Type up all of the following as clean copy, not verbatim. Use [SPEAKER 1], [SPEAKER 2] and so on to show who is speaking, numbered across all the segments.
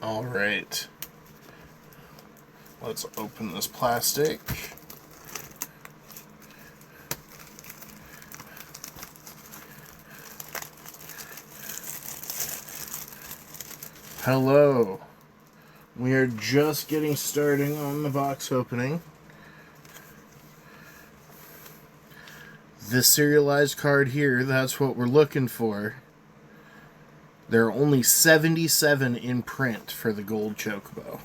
[SPEAKER 1] All right. Let's open this plastic. Hello. We are just getting started on the box opening. This serialized card here, that's what we're looking for. There are only 77 in print for the Gold Chocobo.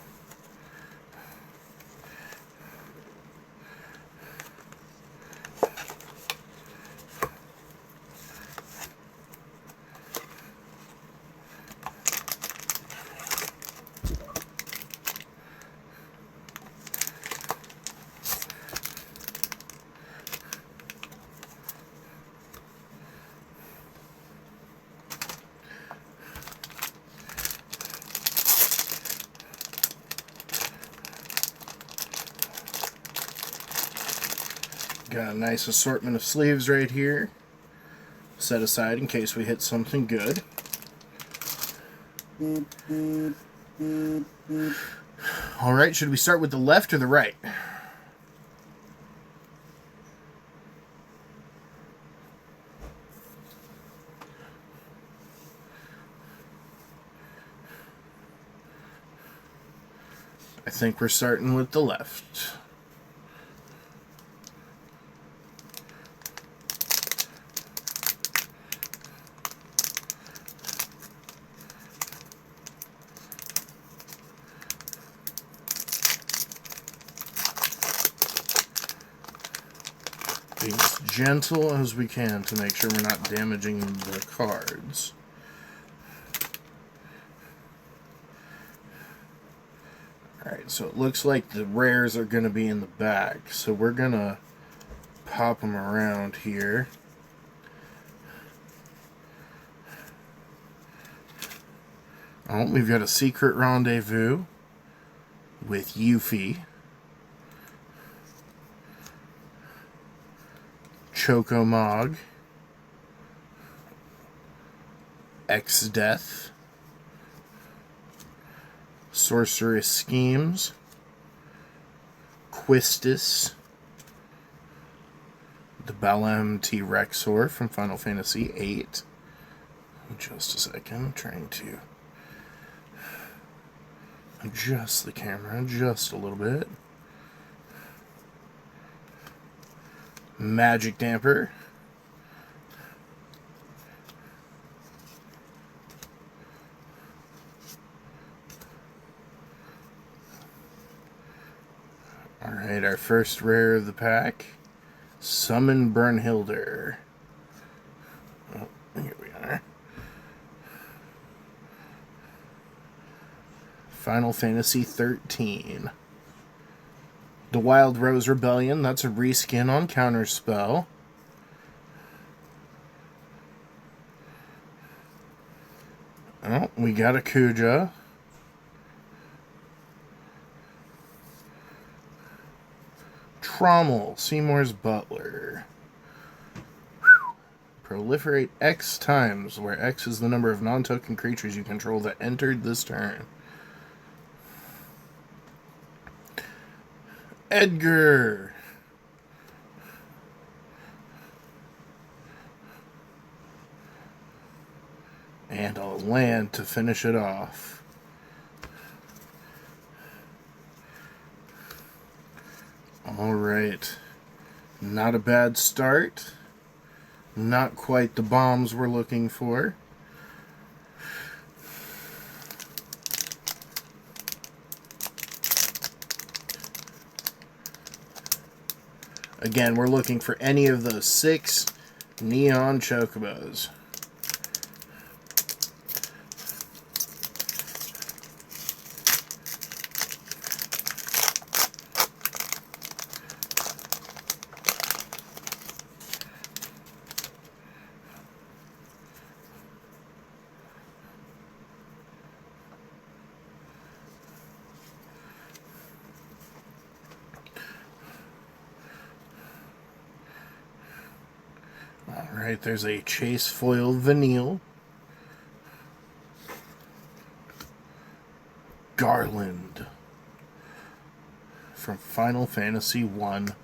[SPEAKER 1] Got a nice assortment of sleeves right here, set aside in case we hit something good. Alright, should we start with the left or the right? I think we're starting with the left. Being as gentle as we can to make sure we're not damaging the cards. Alright, so it looks like the rares are going to be in the back, so we're going to pop them around here. Oh, we've got a secret rendezvous with Yuffie, Chocomog, X-Death, Sorceress Schemes, Quistis, the Balam T-Rexor from Final Fantasy VIII. Just a second, I'm trying to adjust the camera just a little bit. Magic Damper, alright, our first rare of the pack, Summon Brunhilde. Oh, here we are. Final Fantasy XIII. The Wild Rose Rebellion, that's a reskin on Counterspell. Oh, we got a Kuja. Trommel, Seymour's Butler. Whew. Proliferate X times, where X is the number of non-token creatures you control that entered this turn. Edgar. And a land to finish it off. Alright. Not a bad start. Not quite the bombs we're looking for. Again, we're looking for any of those 6 Neon Chocobos. Alright, there's a Chase Foil Vanille, Garland from Final Fantasy 1.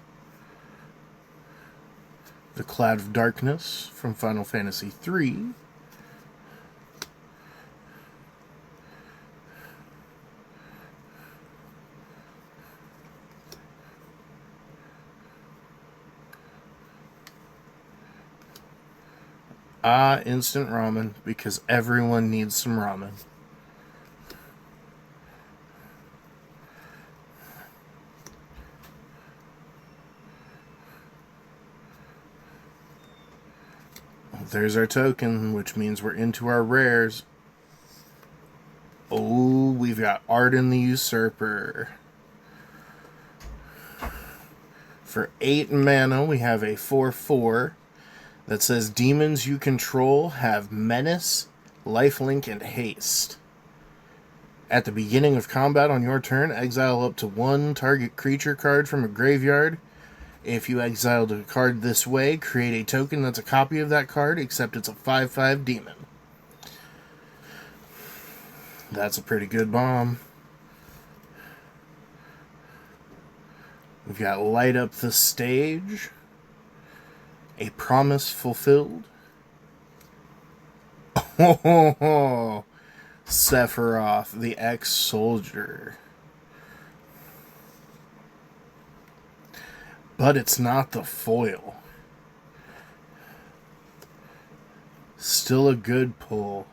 [SPEAKER 1] The Cloud of Darkness from Final Fantasy 3. Instant ramen, because everyone needs some ramen. There's our token, which means we're into our rares. Oh, we've got Arden the Usurper. For 8 mana, we have a 4/4 that says demons you control have Menace, Lifelink, and Haste. At the beginning of combat on your turn, exile up to 1 target creature card from a graveyard. If you exiled a card this way, create a token that's a copy of that card, except it's a 5/5 demon. That's a pretty good bomb. We've got Light Up the Stage, A Promise Fulfilled. Oh, Sephiroth, the ex-soldier. But it's not the foil. Still a good pull.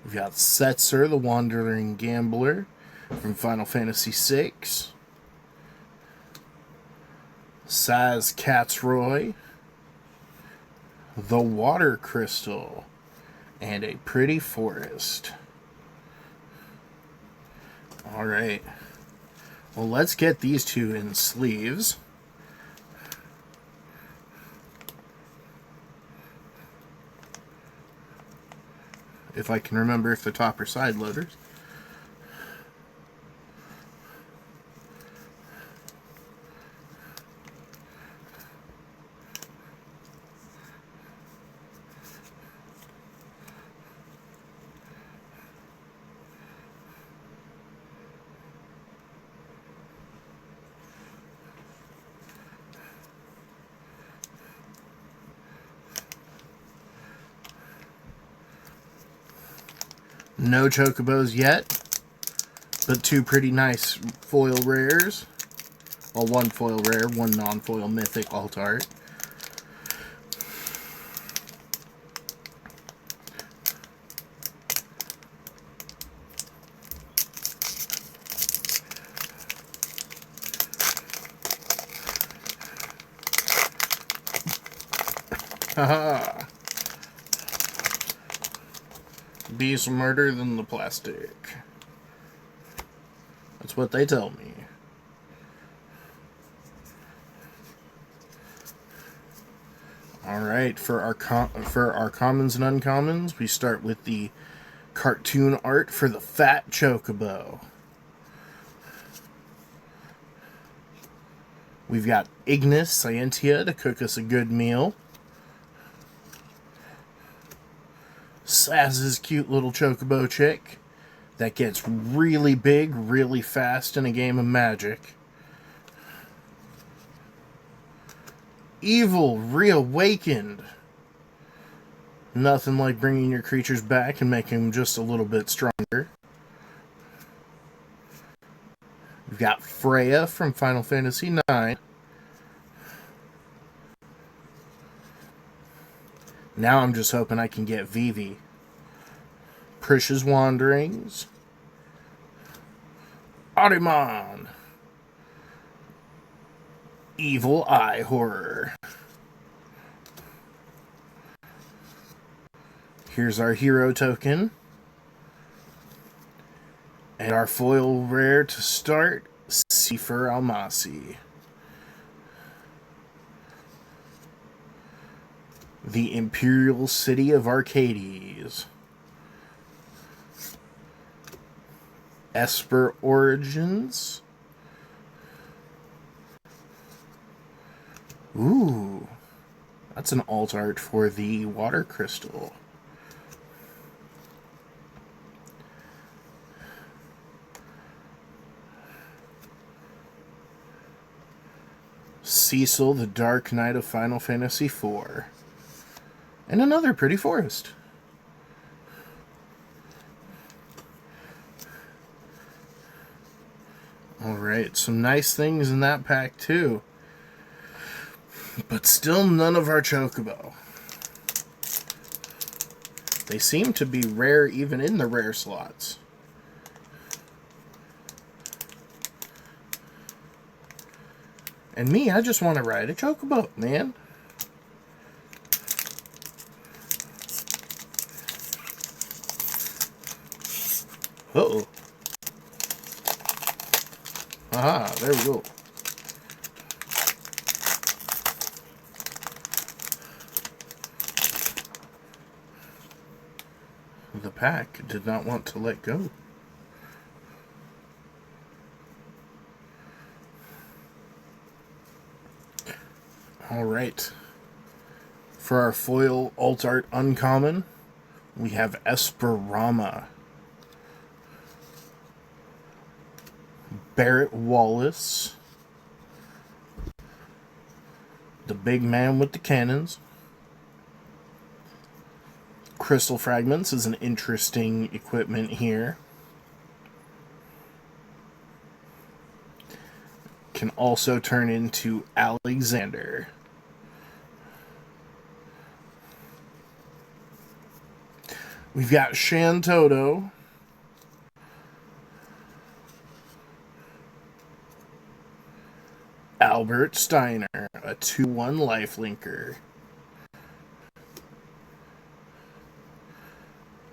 [SPEAKER 1] We've got Setzer, the Wandering Gambler from Final Fantasy VI. Saz Katzroy, the Water Crystal, and a Pretty Forest. Alright. Well, let's get these two in sleeves. If I can remember if they're top or side loaders. No Chocobos yet, but 2 pretty nice foil rares. Well, 1 foil rare, 1 non-foil mythic alt art. Haha. Be smarter than the plastic. That's what they tell me. Alright, for our commons and uncommons, we start with the cartoon art for the Fat Chocobo. We've got Ignis Scientia to cook us a good meal. Saz's cute little Chocobo chick that gets really big, really fast in a game of Magic. Evil Reawakened. Nothing like bringing your creatures back and making them just a little bit stronger. We've got Freya from Final Fantasy IX. Now I'm just hoping I can get Vivi. Prisha's Wanderings. Ahriman. Evil Eye Horror. Here's our hero token. And our foil rare to start, Seifer Almasi. The Imperial City of Arcades. Esper Origins. Ooh, that's an alt art for the Water Crystal. Cecil, the Dark Knight of Final Fantasy IV. And another pretty forest. Alright, some nice things in that pack too. But still none of our Chocobo. They seem to be rare even in the rare slots. And me, I just want to ride a Chocobo, man. Uh-oh. Aha, there we go. The pack did not want to let go. Alright. For our foil alt art uncommon, we have Esperama. Barrett Wallace. The big man with the cannons. Crystal Fragments is an interesting equipment here. Can also turn into Alexander. We've got Shantoto. Albert Steiner, a 2/1 lifelinker.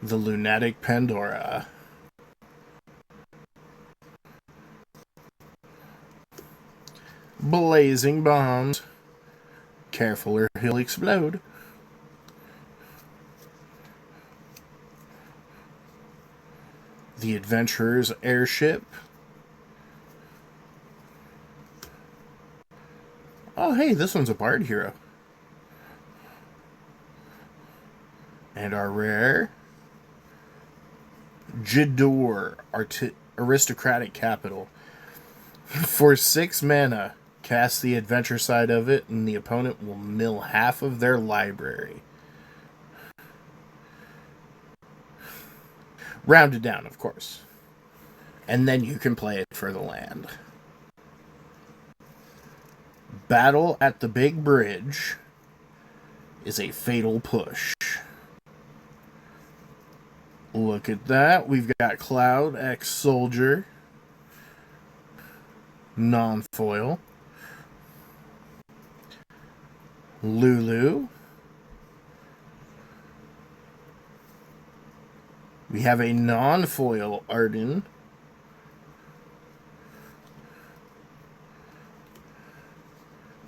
[SPEAKER 1] The Lunatic Pandora. Blazing Bombs. Careful or he'll explode. The Adventurer's Airship. Oh, hey, this one's a Bard hero. And our rare Jador, Aristocratic Capital. For 6 mana, cast the adventure side of it, and the opponent will mill half of their library. Rounded down, of course. And then you can play it for the land. Battle at the Big Bridge is a fatal push. Look at that. We've got Cloud X Soldier. Non-foil. Lulu. We have a non-foil Arden.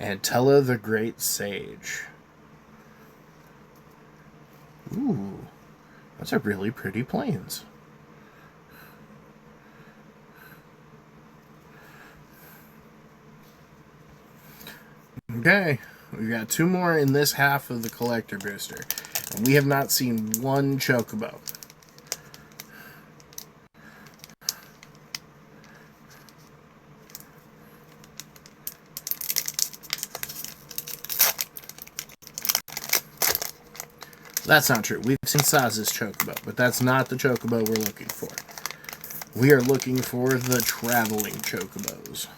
[SPEAKER 1] And Tella the Great Sage. Ooh, that's a really pretty plains. Okay, we've got 2 more in this half of the collector booster. And we have not seen one Chocobo. That's not true. We've seen Saz's Chocobo, but that's not the Chocobo we're looking for. We are looking for the Traveling Chocobos.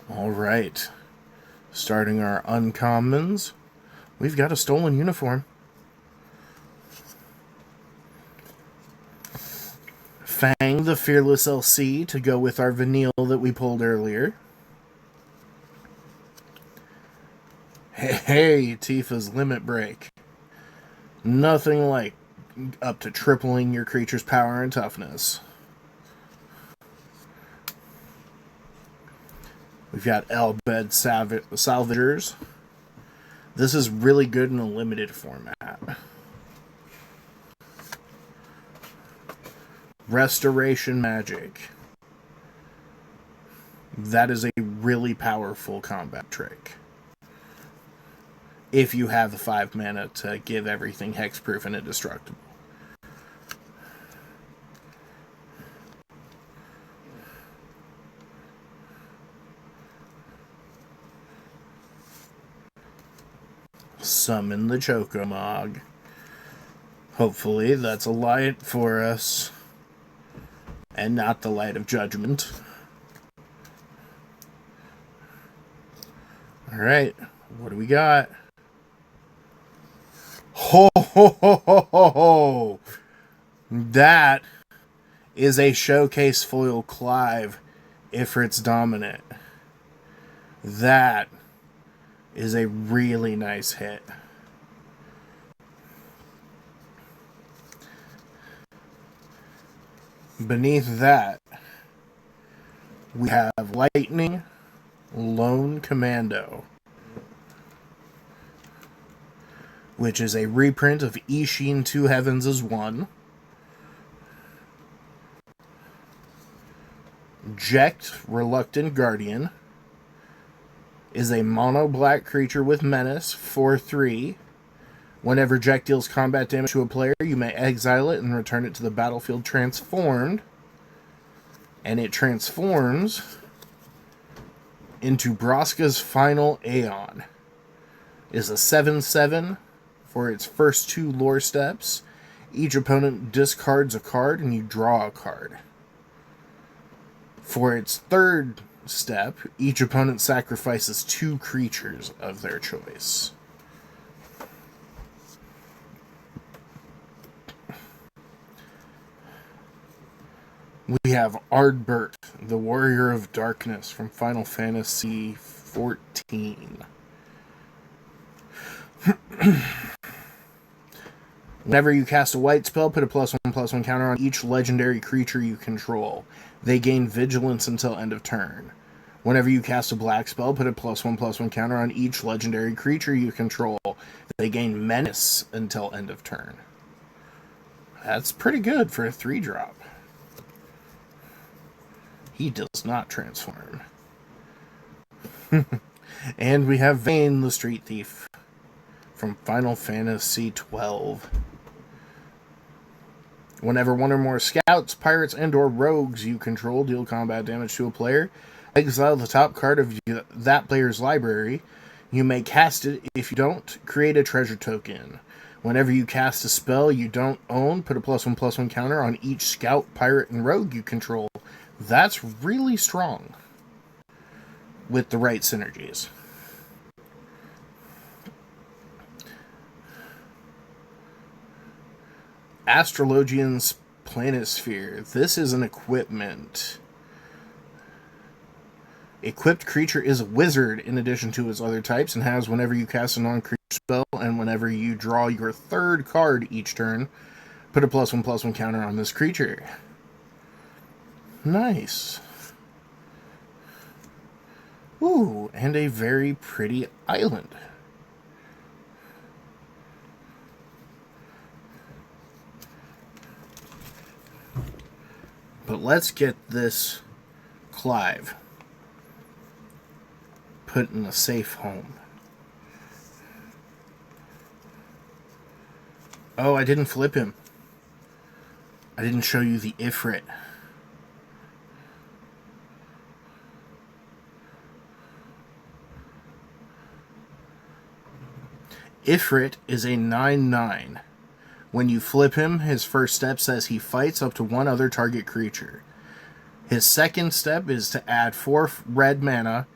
[SPEAKER 1] Alright. Starting our uncommons, we've got a Stolen Uniform. Fang the Fearless LC to go with our Vanille that we pulled earlier. Hey, Tifa's Limit Break. Nothing like up to tripling your creature's power and toughness. We've got Elbed Salvagers. This is really good in a limited format. Restoration Magic. That is a really powerful combat trick. if you have the 5 mana to give everything hexproof and indestructible. Summon the Chocomog. Hopefully that's a light for us, and not the light of judgment. Alright, what do we got? Ho ho ho ho ho ho! That is a Showcase Foil Clive Ifrit's Dominant. That is a really nice hit. Beneath that, we have Lightning Lone Commando, which is a reprint of Ishin Two Heavens as 1. Jekt Reluctant Guardian is a mono black creature with menace, 4/3. Whenever Jekt deals combat damage to a player, you may exile it and return it to the battlefield transformed. And it transforms into Braska's Final Aeon. It is a 7/7 for its first 2 lore steps. Each opponent discards a card and you draw a card. For its 3rd step, each opponent sacrifices 2 creatures of their choice. We have Ardbert, the Warrior of Darkness from Final Fantasy XIV. Whenever you cast a white spell, put a +1/+1 counter on each legendary creature you control. They gain Vigilance until end of turn. Whenever you cast a black spell, put a +1/+1 counter on each legendary creature you control. They gain Menace until end of turn. That's pretty good for a 3-drop. He does not transform. And we have Vayne the Street Thief from Final Fantasy XII. Whenever one or more scouts, pirates, and or rogues you control deal combat damage to a player, exile the top card of that player's library. You may cast it. If you don't, create a treasure token. Whenever you cast a spell you don't own, put a +1/+1 counter on each scout, pirate, and rogue you control. That's really strong with the right synergies. Astrologian's Planisphere. This is an equipment. Equipped creature is a wizard in addition to its other types and has whenever you cast a non-creature spell and whenever you draw your 3rd card each turn, put a +1/+1 counter on this creature. Nice. Ooh, and a very pretty island. But let's get this Clive put in a safe home. Oh, I didn't flip him. I didn't show you the Ifrit. Ifrit is a 9/9. When you flip him, his first step says he fights up to 1 other target creature. His second step is to add 4 red mana.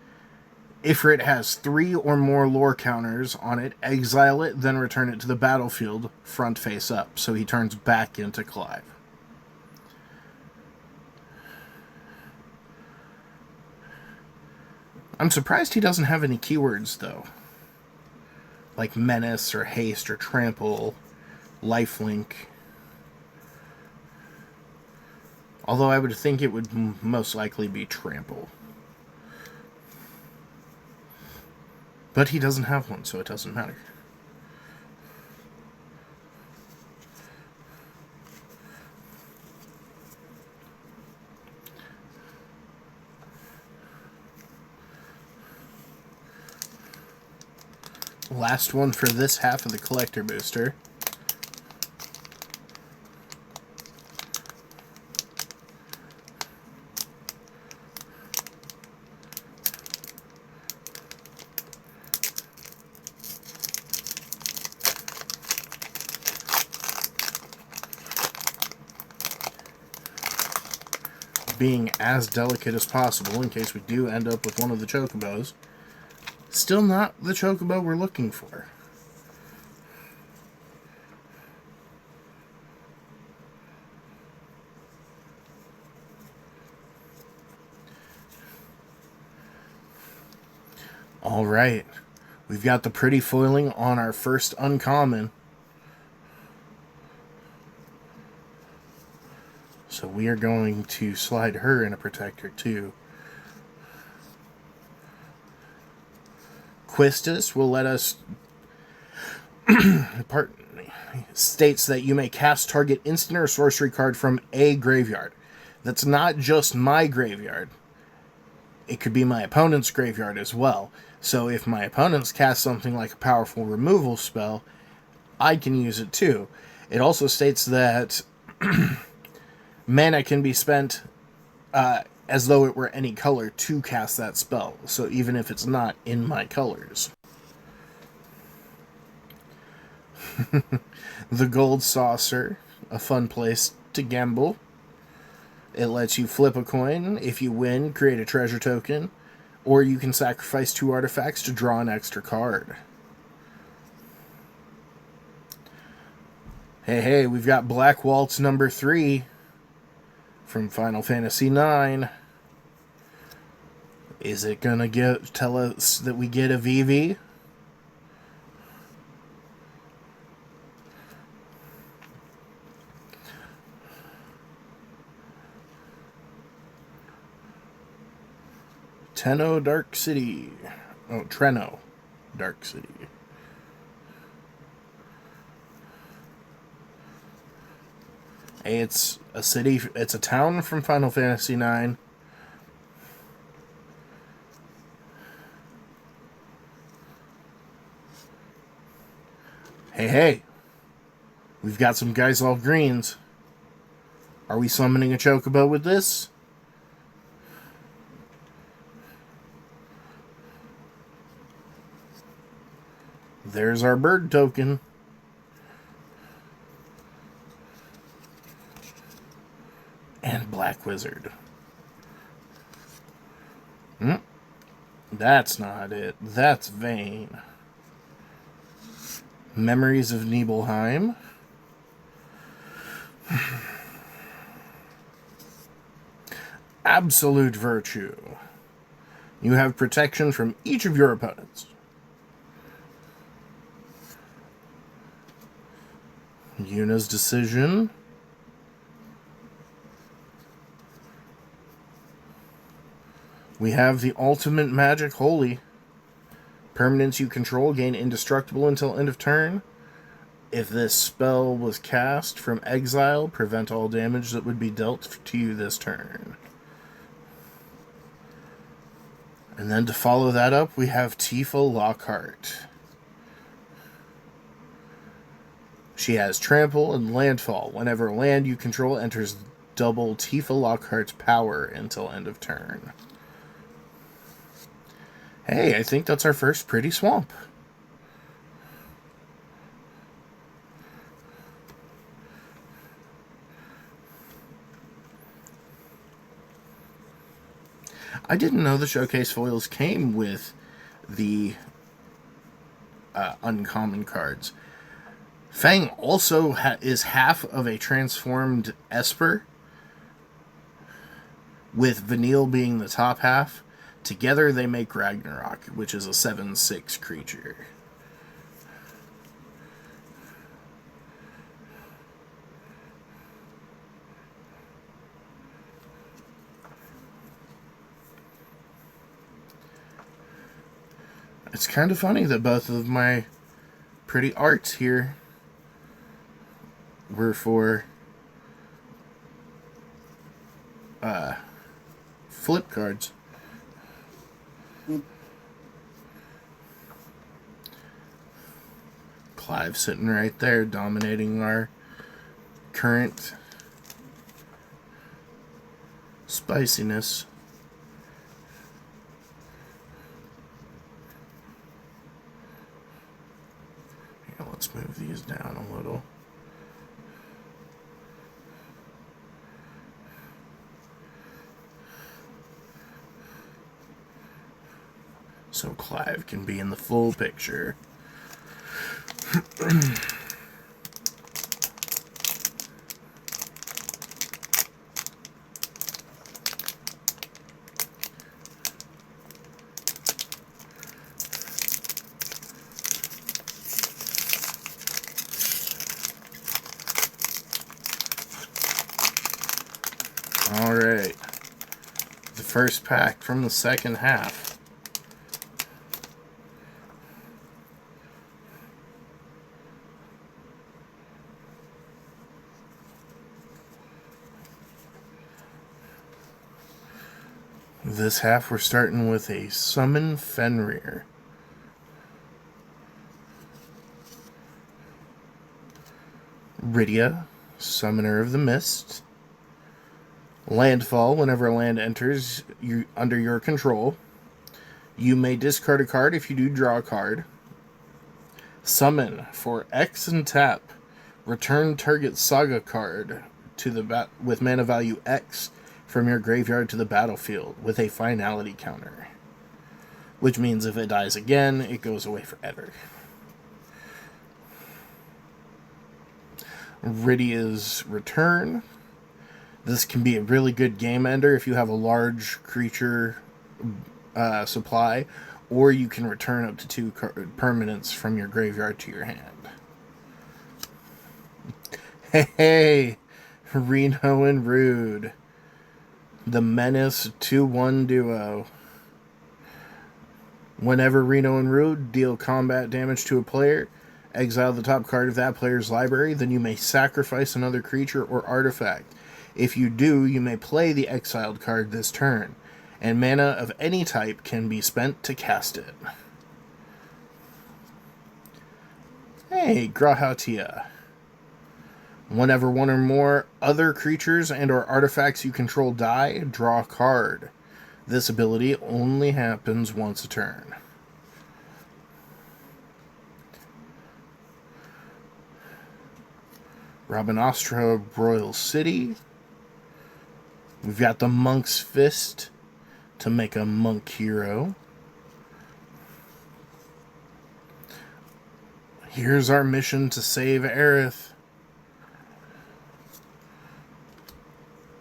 [SPEAKER 1] Ifrit has 3 or more lore counters on it, exile it, then return it to the battlefield front face up, so he turns back into Clive. I'm surprised he doesn't have any keywords, though. Like Menace or Haste or Trample, Lifelink. Although I would think it would most likely be Trample. But he doesn't have one, so it doesn't matter. Last one for this half of the collector booster. Being as delicate as possible in case we do end up with one of the Chocobos. Still not the Chocobo we're looking for. Alright, we've got the pretty foiling on our first uncommon. So we are going to slide her in a protector too. Quistis will let us states that you may cast target instant or sorcery card from a graveyard. That's not just my graveyard. It could be my opponent's graveyard as well. So if my opponent's cast something like a powerful removal spell, I can use it too. It also states that mana can be spent as though it were any color to cast that spell. So even if it's not in my colors. The Gold Saucer, a fun place to gamble. It lets you flip a coin. If you win, create a treasure token. Or you can sacrifice 2 artifacts to draw an extra card. Hey, we've got Black Waltz number 3 from Final Fantasy IX. Is it gonna tell us that we get a VV? Tenno Dark City. Oh, Trenno Dark City. Hey, it's a city, it's a town from Final Fantasy IX. Hey, we've got some guys all greens. Are we summoning a Chocobo with this? There's our bird token. And Black Wizard. That's not it. That's Vayne. Memories of Nibelheim. Absolute Virtue. You have protection from each of your opponents. Yuna's Decision. We have the Ultimate Magic Holy. Permanents you control gain indestructible until end of turn. If this spell was cast from exile, prevent all damage that would be dealt to you this turn. And then to follow that up, we have Tifa Lockhart. She has Trample and Landfall. Whenever land you control enters double Tifa Lockhart's power until end of turn. Hey, I think that's our first pretty swamp. I didn't know the showcase foils came with the uncommon cards. Fang also is half of a transformed Esper, with Vanille being the top half. Together they make Ragnarok, which is a 7/6 creature. It's kind of funny that both of my pretty arts here were for flip cards. Clive sitting right there, dominating our current spiciness. Yeah, let's move these down a little. So Clive can be in the full picture. Alright. The first pack from the second half. This half we're starting with a Summon Fenrir. Rydia, Summoner of the Mist. Landfall, whenever a land enters under your control. You may discard a card if you do draw a card. Summon, for X and tap. Return target saga card to the with mana value X from your graveyard to the battlefield with a finality counter. Which means if it dies again, it goes away forever. Rydia's Return. This can be a really good game ender if you have a large creature supply, or you can return up to 2 permanents from your graveyard to your hand. Hey, Reno and Rude. The Menace 2-1 duo. Whenever Reno and Rude deal combat damage to a player, exile the top card of that player's library, then you may sacrifice another creature or artifact. If you do, you may play the exiled card this turn, and mana of any type can be spent to cast it. Hey, Grahatia. Whenever one or more other creatures and or artifacts you control die, draw a card. This ability only happens once a turn. Rabanastra Royal City. We've got the Monk's Fist to make a monk hero. Here's our mission to save Aerith.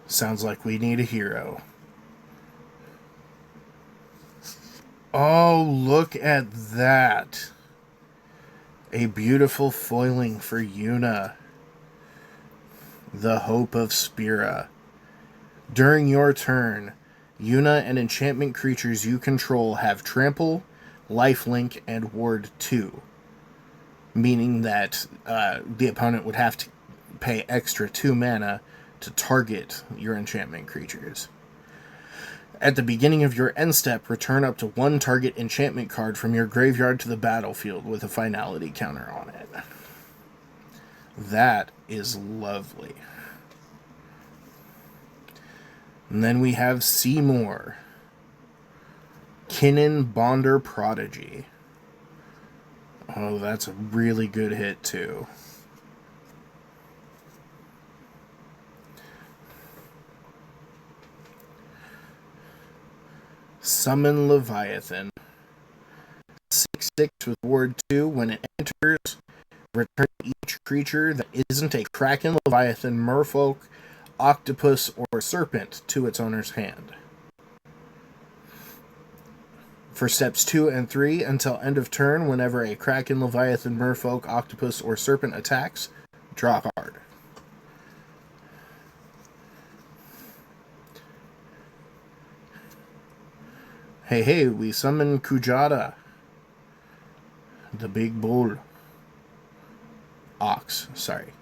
[SPEAKER 1] Sounds like we need a hero. Oh, look at that. A beautiful foiling for Yuna, the Hope of Spira. During your turn, Yuna and enchantment creatures you control have Trample, Lifelink, and Ward 2. Meaning that the opponent would have to pay extra 2 mana to target your enchantment creatures. At the beginning of your end step, return up to 1 target enchantment card from your graveyard to the battlefield with a finality counter on it. That is lovely. And then we have Seymour, Kinnan Bonder Prodigy. Oh, that's a really good hit, too. Summon Leviathan. 6/6 with Ward 2. When it enters, return each creature that isn't a Kraken, Leviathan, Merfolk, Octopus, or Serpent to its owner's hand. For steps 2 and 3, until end of turn, whenever a Kraken, Leviathan, Merfolk, Octopus, or Serpent attacks, draw a card. Hey, we summon Kujata, the big bull. Ox, sorry.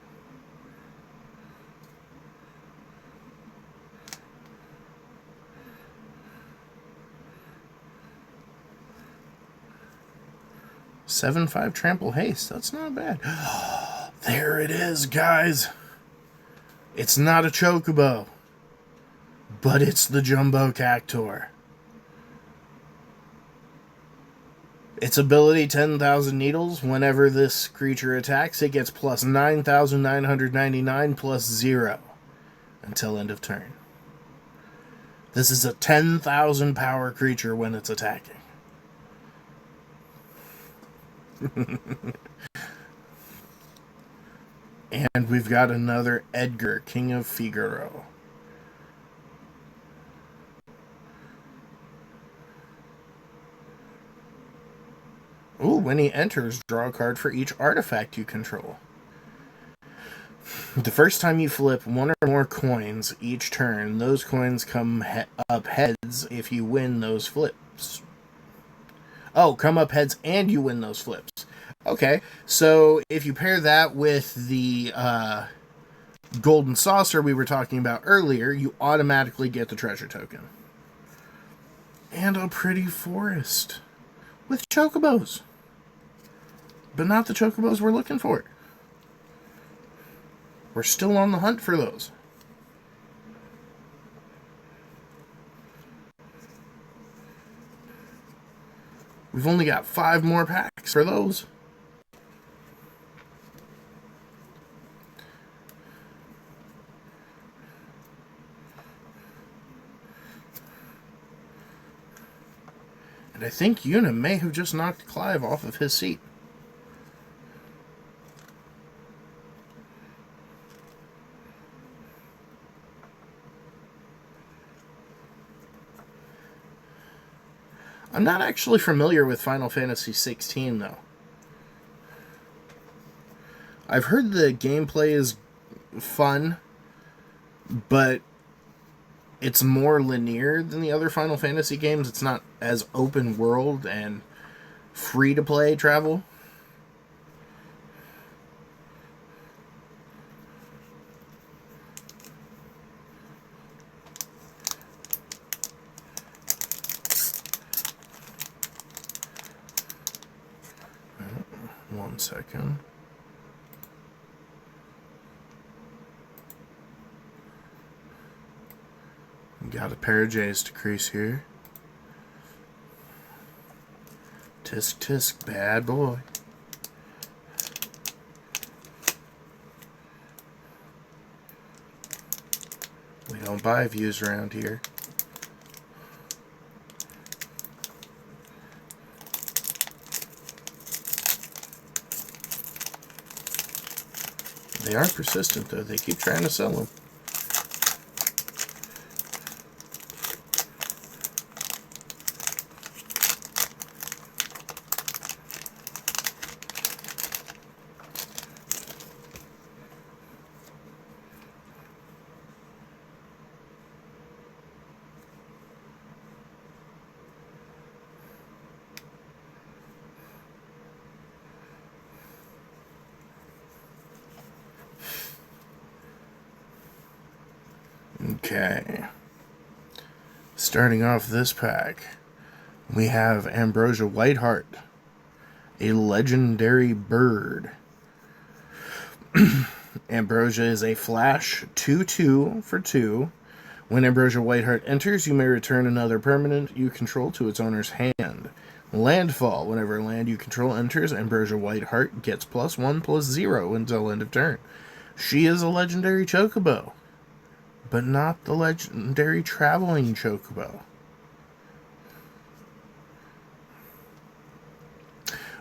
[SPEAKER 1] 7/5 trample haste. That's not bad. There it is, guys. It's not a Chocobo, but it's the Jumbo Cactuar. Its ability, 10,000 Needles. Whenever this creature attacks, it gets plus 9,999 plus 0 until end of turn. This is a 10,000 power creature when it's attacking. And we've got another Edgar, King of Figaro. Ooh, when he enters, draw a card for each artifact you control. The first time you flip one or more coins each turn, those coins come up heads if you win those flips. Oh, come up heads and you win those flips. Okay, so if you pair that with the golden saucer we were talking about earlier, you automatically get the treasure token. And a pretty forest with chocobos. But not the chocobos we're looking for. We're still on the hunt for those. We've only got 5 more packs for those. And I think Una may have just knocked Clive off of his seat. I'm not actually familiar with Final Fantasy XVI, though. I've heard the gameplay is fun, but it's more linear than the other Final Fantasy games. It's not as open world and free-to-play travel. One second. Got a pair of J's to crease here. Tisk tisk, bad boy. We don't buy views around here. They are persistent, though. They keep trying to sell them. Okay. Starting off this pack, we have Ambrosia Whiteheart, a legendary bird. Ambrosia is a flash 2/2 for 2. When Ambrosia Whiteheart enters, you may return another permanent you control to its owner's hand. Landfall. Whenever a land you control enters, Ambrosia Whiteheart gets +1 +0 until end of turn. She is a legendary chocobo, but not the legendary traveling chocobo.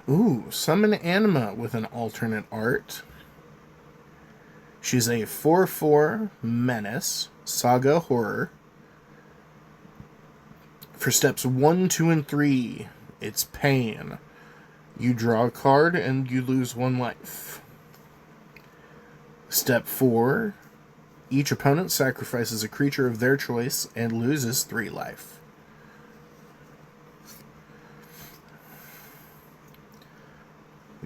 [SPEAKER 1] Ooh, summon Anima with an alternate art. She's a 4/4 menace, saga horror. For steps 1, 2, and 3, it's pain. You draw a card and you lose 1 life. Step 4, each opponent sacrifices a creature of their choice and loses 3 life.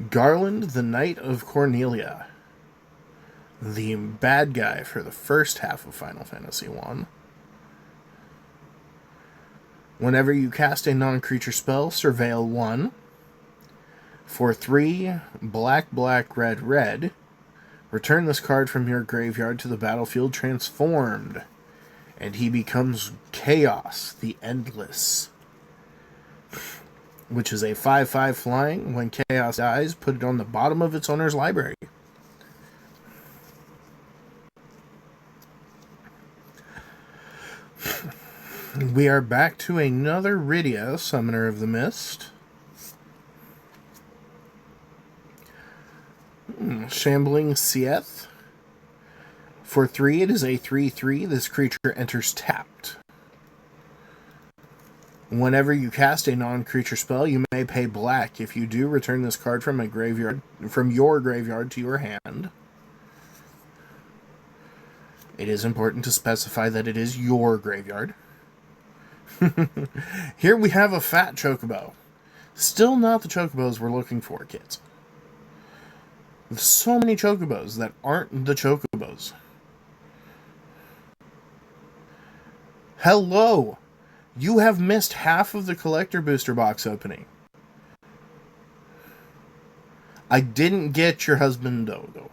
[SPEAKER 1] Garland, the Knight of Cornelia. The bad guy for the first half of Final Fantasy I. Whenever you cast a non-creature spell, surveil 1. For 3, black, black, red, red, return this card from your graveyard to the battlefield transformed. And he becomes Chaos, the Endless. Which is a 5/5 flying. When Chaos dies, put it on the bottom of its owner's library. We are back to another Rydia, Summoner of the Mist. Shambling Sieth. For 3, it is a 3/3. This creature enters tapped. Whenever you cast a non-creature spell, you may pay black. If you do, return this card from your graveyard to your hand. It is important to specify that it is your graveyard. Here we have a fat Chocobo. Still not the Chocobos we're looking for, kids. There's so many Chocobos that aren't the Chocobos. Hello! You have missed half of the collector booster box opening. I didn't get your husband though.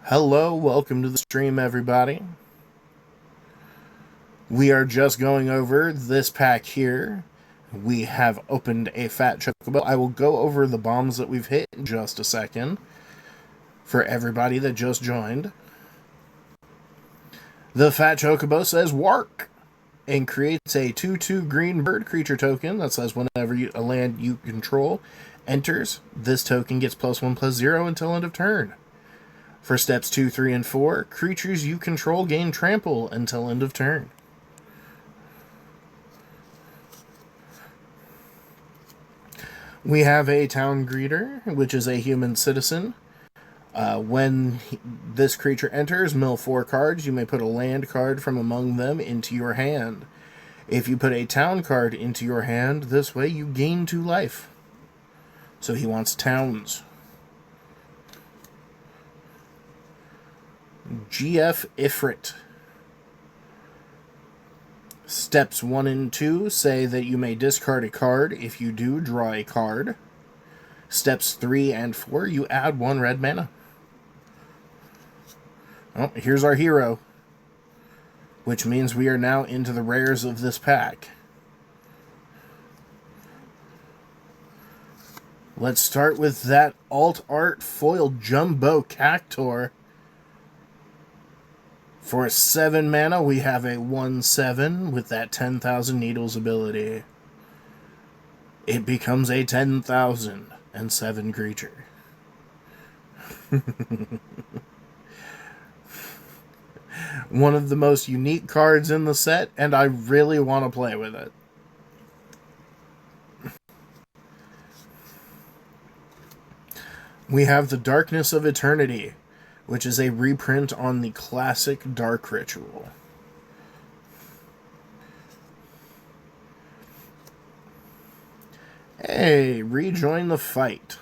[SPEAKER 1] Hello, welcome to the stream, everybody. We are just going over this pack here. We have opened a fat Chocobo. I will go over the bombs that we've hit in just a second for everybody that just joined. The fat Chocobo says Wark and creates a 2/2 green bird creature token that says whenever a land you control enters, this token gets +1/+0 until end of turn. For steps 2, 3, and 4, creatures you control gain trample until end of turn. We have a town greeter, which is a human citizen. When this creature enters, mill 4 cards. You may put a land card from among them into your hand. If you put a town card into your hand, this way you gain 2 life. So he wants towns. GF Ifrit. Steps 1 and 2 say that you may discard a card. If you do, draw a card. Steps 3 and 4, you add 1 red mana. Oh, here's our hero. Which means we are now into the rares of this pack. Let's start with that alt art foil jumbo cactor. For 7 mana, we have a 1/7 with that 10,000 Needles ability. It becomes a 10,007 creature. One of the most unique cards in the set, and I really want to play with it. We have the Darkness of Eternity, which is a reprint on the classic Dark Ritual. Hey, rejoin the fight.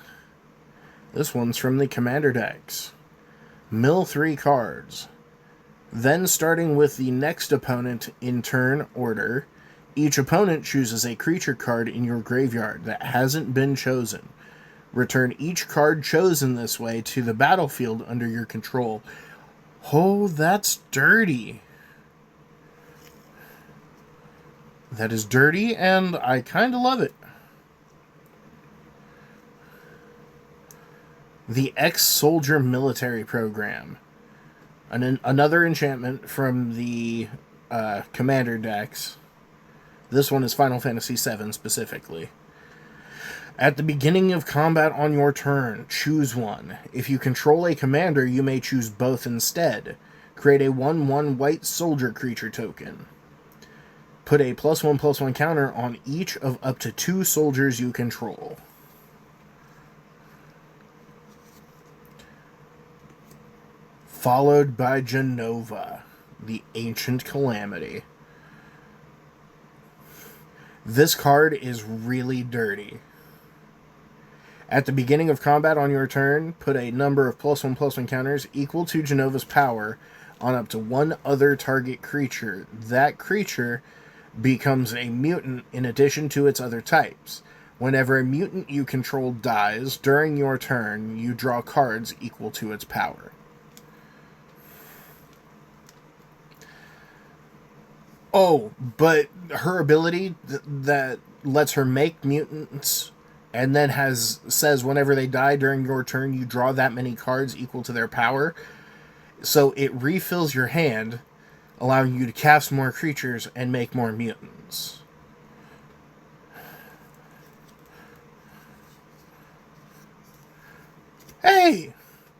[SPEAKER 1] This one's from the Commander decks. Mill 3 cards. Then, starting with the next opponent in turn order, each opponent chooses a creature card in your graveyard that hasn't been chosen. Return each card chosen this way to the battlefield under your control. Oh, that's dirty. That is dirty, and I kind of love it. The Ex-Soldier Military Program. Another enchantment from the Commander decks. This one is Final Fantasy VII specifically. At the beginning of combat on your turn, choose one. If you control a commander, you may choose both instead. Create a 1/1 white soldier creature token. Put a +1/+1 counter on each of up to 2 soldiers you control. Followed by Genova, the Ancient Calamity. This card is really dirty. At the beginning of combat on your turn, put a number of +1/+1 counters equal to Genova's power on up to one other target creature. That creature becomes a mutant in addition to its other types. Whenever a mutant you control dies during your turn, you draw cards equal to its power. Oh, but her ability that lets her make mutants and then says whenever they die during your turn, you draw that many cards equal to their power. So it refills your hand, allowing you to cast more creatures and make more mutants. Hey,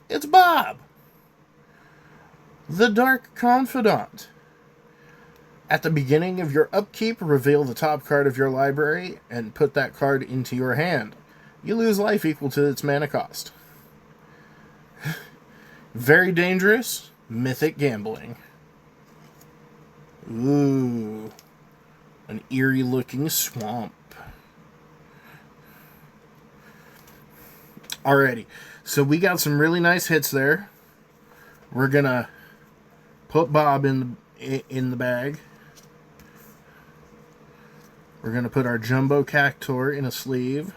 [SPEAKER 1] it's Bob, the Dark Confidant. At the beginning of your upkeep, reveal the top card of your library and put that card into your hand. You lose life equal to its mana cost. Very dangerous, mythic gambling. Ooh, an eerie looking swamp. Alrighty, so we got some really nice hits there. We're gonna put Bob in the bag. We're going to put our Jumbo Cactuar in a sleeve.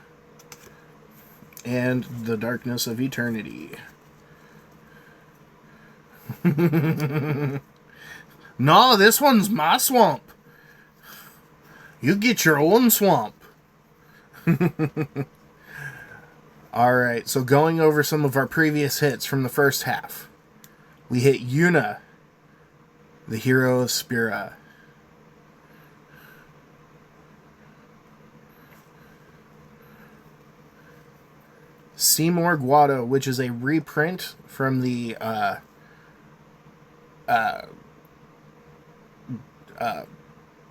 [SPEAKER 1] And the Darkness of Eternity. No, this one's my swamp. You get your own swamp. Alright, so going over some of our previous hits from the first half. We hit Yuna, the hero of Spira. Seymour Guado, which is a reprint from the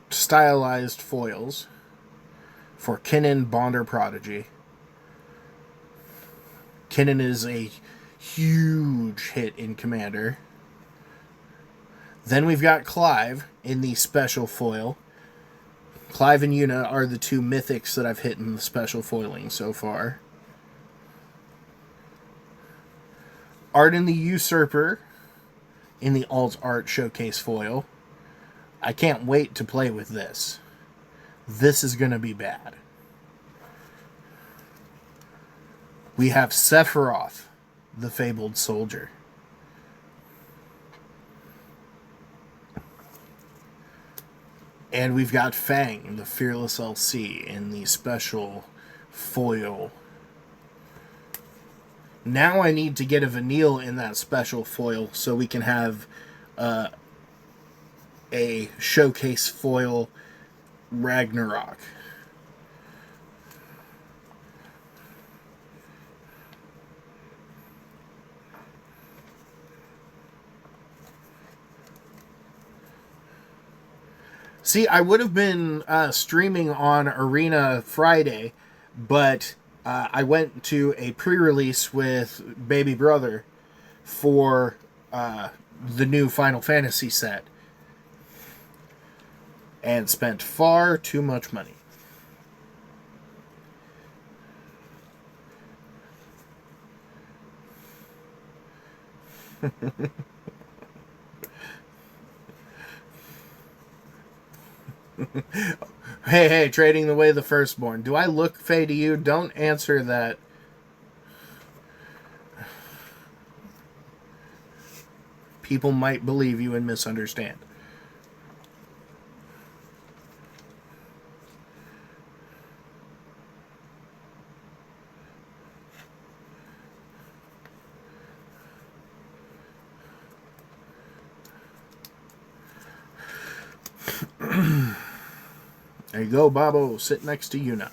[SPEAKER 1] stylized foils for Kinnan Bonder Prodigy. Kinnan is a huge hit in Commander. Then we've got Clive in the special foil. Clive and Yuna are the two mythics that I've hit in the special foiling so far. Arden the Usurper in the Alt Art Showcase foil. I can't wait to play with this. This is going to be bad. We have Sephiroth, the Fabled Soldier. And we've got Fang, the Fearless LC, in the special foil. Now I need to get a Vanille in that special foil so we can have a showcase foil Ragnarok. See, I would have been streaming on Arena Friday, but I went to a pre-release with Baby Brother for the new Final Fantasy set and spent far too much money. Hey, trading the way of the firstborn. Do I look fey to you? Don't answer that. People might believe you and misunderstand. There you go, Bobo. Sit next to Yuna.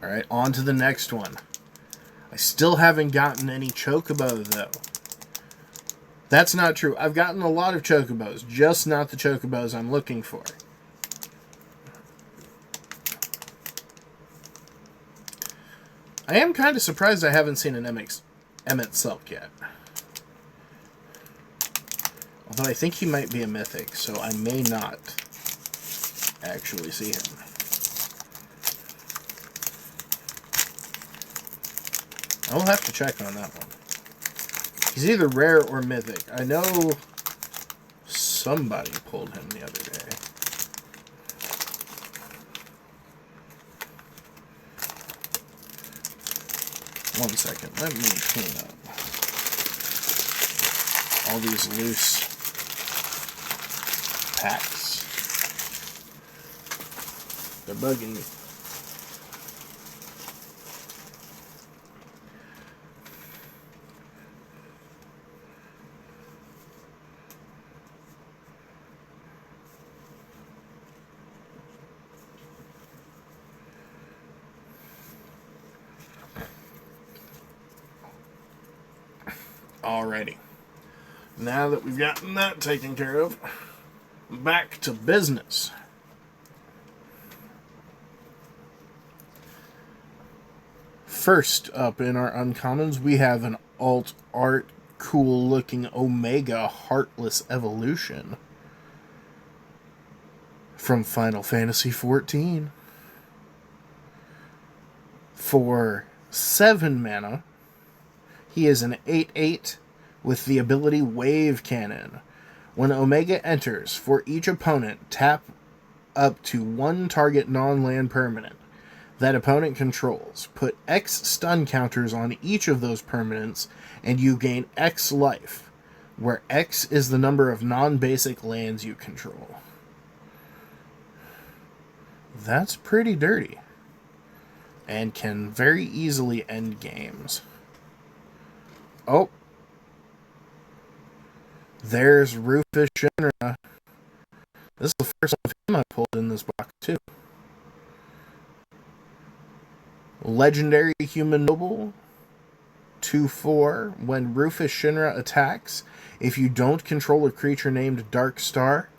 [SPEAKER 1] Alright, on to the next one. I still haven't gotten any Chocobo, though. That's not true. I've gotten a lot of Chocobos, just not the Chocobos I'm looking for. I am kind of surprised I haven't seen an Emmett Selk yet. Although I think he might be a mythic, so I may not actually see him. I'll have to check on that one. He's either rare or mythic. I know somebody pulled him the other day. One second. Let me clean up all these loose packs. They're bugging me. Alrighty. Now that we've gotten that taken care of, back to business. First up in our uncommons, we have an alt art cool looking Omega Heartless Evolution from Final Fantasy XIV. For 7 mana, he is an 8/8 with the ability Wave Cannon. When Omega enters, for each opponent, tap up to 1 target non-land permanent that opponent controls. Put X stun counters on each of those permanents, and you gain X life, where X is the number of non-basic lands you control. That's pretty dirty, and can very easily end games. Oh, there's Rufus Shinra. This is the first of him I pulled in this box, too. Legendary Human Noble, 2/4. When Rufus Shinra attacks, if you don't control a creature named Dark Star,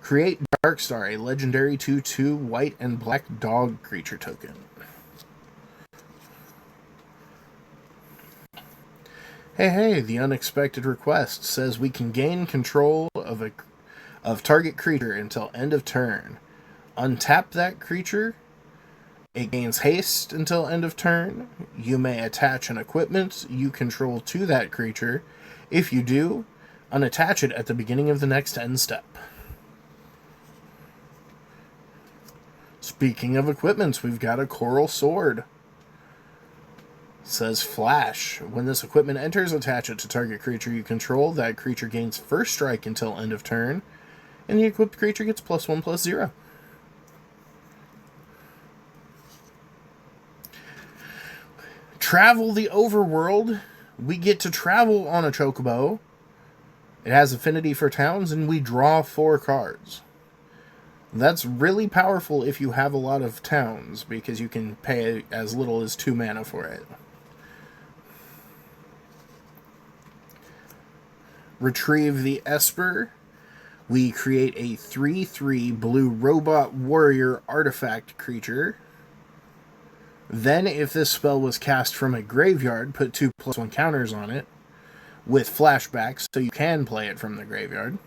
[SPEAKER 1] create Dark Star, a legendary 2/2 white and black dog creature token. Hey, the unexpected request says we can gain control of target creature until end of turn. Untap that creature. It gains haste until end of turn. You may attach an equipment you control to that creature. If you do, unattach it at the beginning of the next end step. Speaking of equipments, we've got a Coral Sword. Says Flash. When this equipment enters, attach it to target creature you control. That creature gains first strike until end of turn, and the equipped creature gets +1/+0. Travel the Overworld. We get to travel on a Chocobo. It has affinity for towns, and we draw 4 cards. That's really powerful if you have a lot of towns, because you can pay as little as 2 mana for it. Retrieve the Esper. We create a 3/3 blue robot warrior artifact creature. Then, if this spell was cast from a graveyard, put 2/+1 counters on it with flashbacks, so you can play it from the graveyard.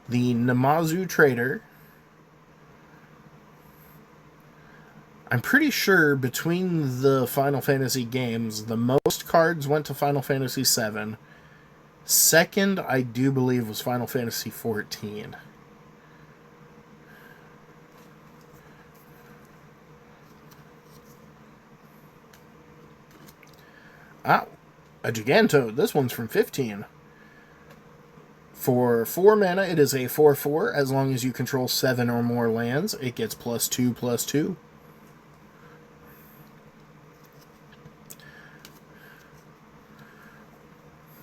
[SPEAKER 1] The Namazu Trader. I'm pretty sure between the Final Fantasy games, the most cards went to Final Fantasy VII. Second, I do believe, was Final Fantasy XIV. Ah, a Gigantode. This one's from 15. For 4 mana, it is a 4/4. As long as you control 7 or more lands, it gets +2/+2.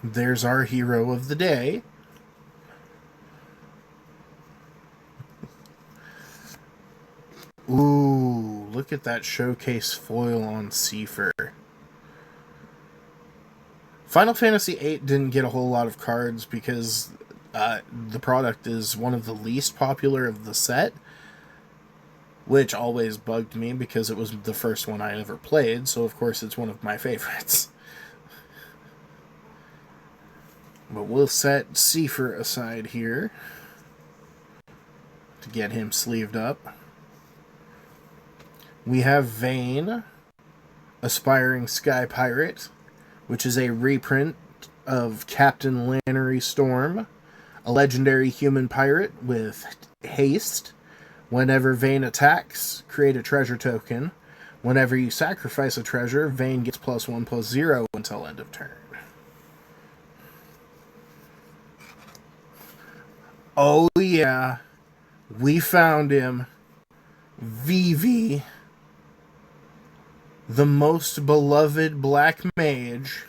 [SPEAKER 1] There's our hero of the day. Ooh, look at that showcase foil on Seifer. Final Fantasy VIII didn't get a whole lot of cards because the product is one of the least popular of the set, which always bugged me because it was the first one I ever played, so of course it's one of my favorites. But we'll set Seifer aside here to get him sleeved up. We have Vane, Aspiring Sky Pirate, which is a reprint of Captain Lannery Storm, a legendary human pirate with haste. Whenever Vane attacks, create a treasure token. Whenever you sacrifice a treasure, Vane gets +1/+0 until end of turn. Oh yeah, we found him. Vivi, the most beloved black mage,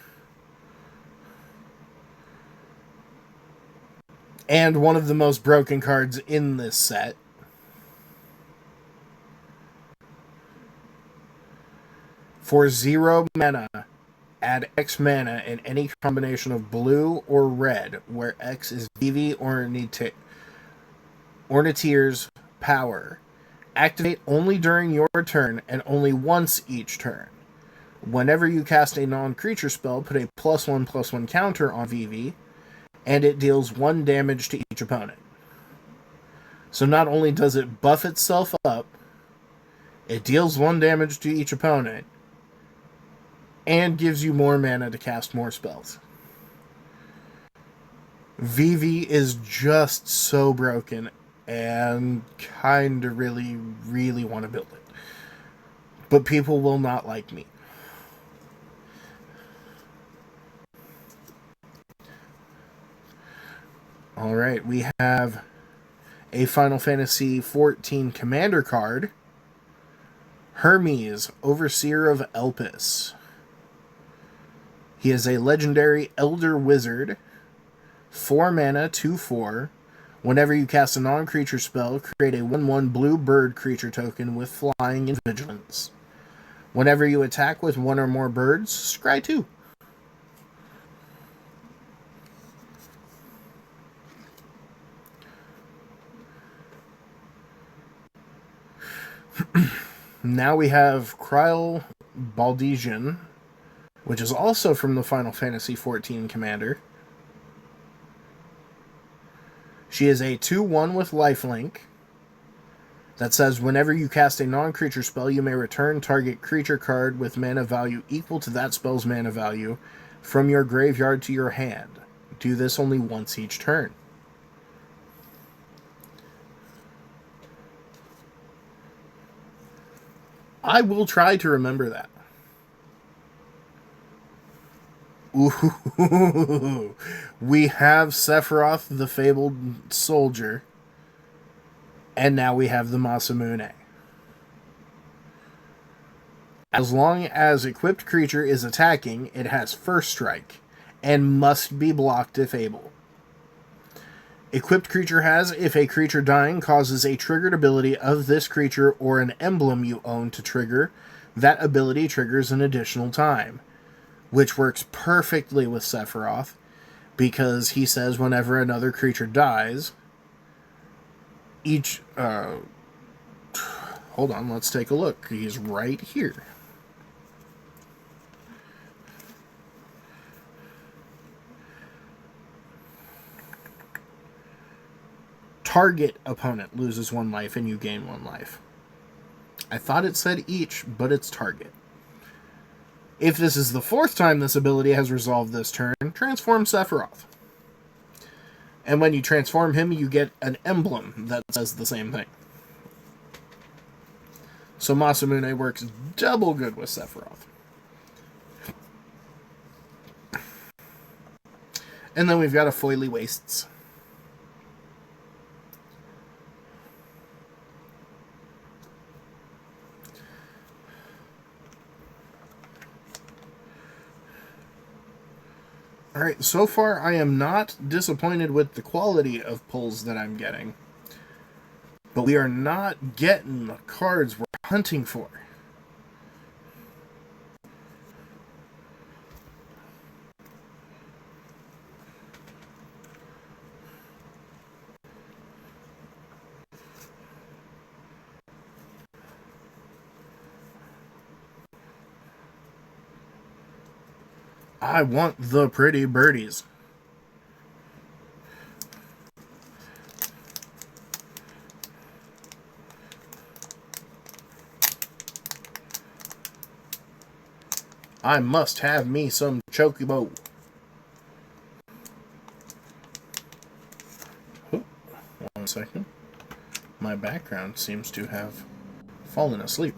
[SPEAKER 1] and one of the most broken cards in this set. For 0 mana, add X mana in any combination of blue or red, where X is Vivi Ornithier's power. Activate only during your turn and only once each turn. Whenever you cast a non-creature spell, put a +1/+1 counter on Vivi, and it deals 1 damage to each opponent. So not only does it buff itself up, it deals 1 damage to each opponent, and gives you more mana to cast more spells. Vivi is just so broken, and kinda really want to build it. But people will not like me. Alright, we have a Final Fantasy XIV Commander card. Hermes, Overseer of Elpis. He is a legendary Elder Wizard. 4 mana, 2/4. Whenever you cast a non-creature spell, create a 1/1 blue bird creature token with flying and vigilance. Whenever you attack with 1 or more birds, scry 2. Now we have Kryl Baldesian, which is also from the Final Fantasy XIV Commander. She is a 2/1 with lifelink that says whenever you cast a non-creature spell, you may return target creature card with mana value equal to that spell's mana value from your graveyard to your hand. Do this only once each turn. I will try to remember that. Ooh, we have Sephiroth, the Fabled Soldier, and now we have the Masamune. As long as equipped creature is attacking, it has first strike, and must be blocked if able. Equipped creature has, if a creature dying causes a triggered ability of this creature or an emblem you own to trigger, that ability triggers an additional time. Which works perfectly with Sephiroth, because he says whenever another creature dies, each... hold on, let's take a look. He's right here. Target opponent loses 1 life and you gain 1 life. I thought it said each, but it's target. If this is the 4th time this ability has resolved this turn, transform Sephiroth. And when you transform him, you get an emblem that says the same thing. So Masamune works double good with Sephiroth. And then we've got a Foily Wastes. Alright, so far I am not disappointed with the quality of pulls that I'm getting. But we are not getting the cards we're hunting for. I want the pretty birdies. I must have me some Chocobo. Oop, 1 second. My background seems to have fallen asleep.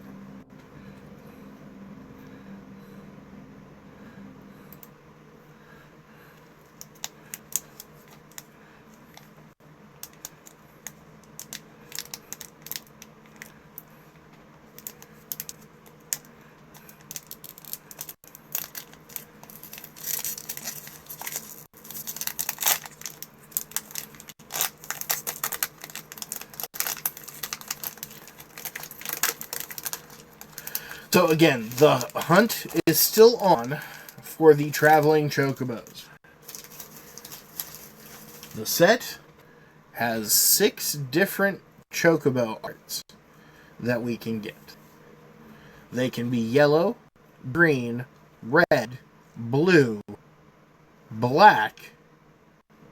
[SPEAKER 1] So again, the hunt is still on for the Traveling Chocobos. The set has 6 different Chocobo arts that we can get. They can be yellow, green, red, blue, black,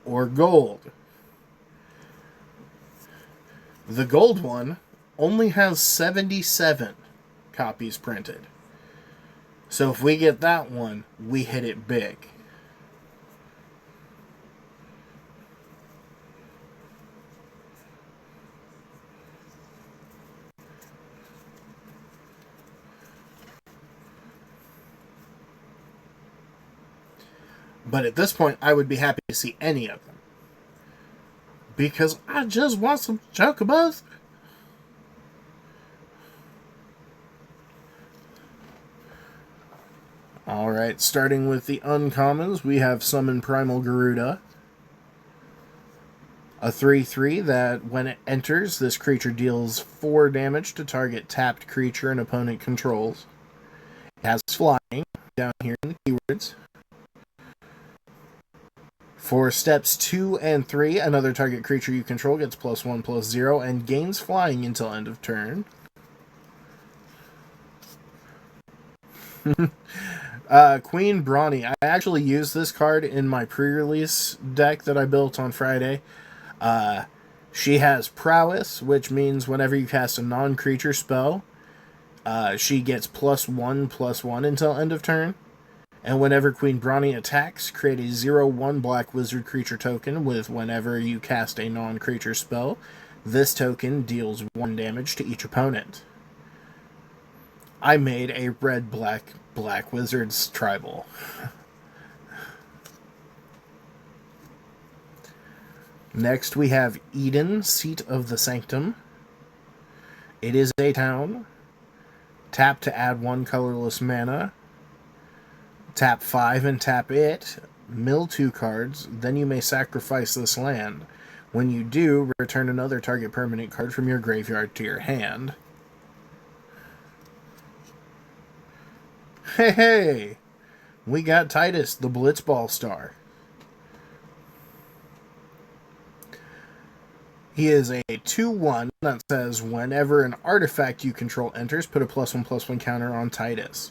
[SPEAKER 1] or gold. The gold one only has 77 copies printed. So if we get that one, we hit it big. But at this point, I would be happy to see any of them. Because I just want some Chocobos. Alright, starting with the uncommons, we have Summon Primal Garuda. A 3/3 that, when it enters, this creature deals 4 damage to target tapped creature and opponent controls. It has flying, down here in the keywords. For steps 2 and 3, another target creature you control gets +1/+0 and gains flying until end of turn. Queen Brawny. I actually used this card in my pre-release deck that I built on Friday. She has Prowess, which means whenever you cast a non-creature spell, she gets +1/+1 until end of turn. And whenever Queen Brawny attacks, create a 0/1 black wizard creature token with whenever you cast a non-creature spell. This token deals 1 damage to each opponent. I made a red-black wizard's tribal. Next we have Eden, Seat of the Sanctum. It is a town. Tap to add 1 colorless mana. Tap 5 and tap it. Mill 2 cards. Then you may sacrifice this land. When you do, return another target permanent card from your graveyard to your hand. Hey! We got Titus, the Blitzball Star. He is a 2/1 that says whenever an artifact you control enters, put a +1/+1 counter on Titus.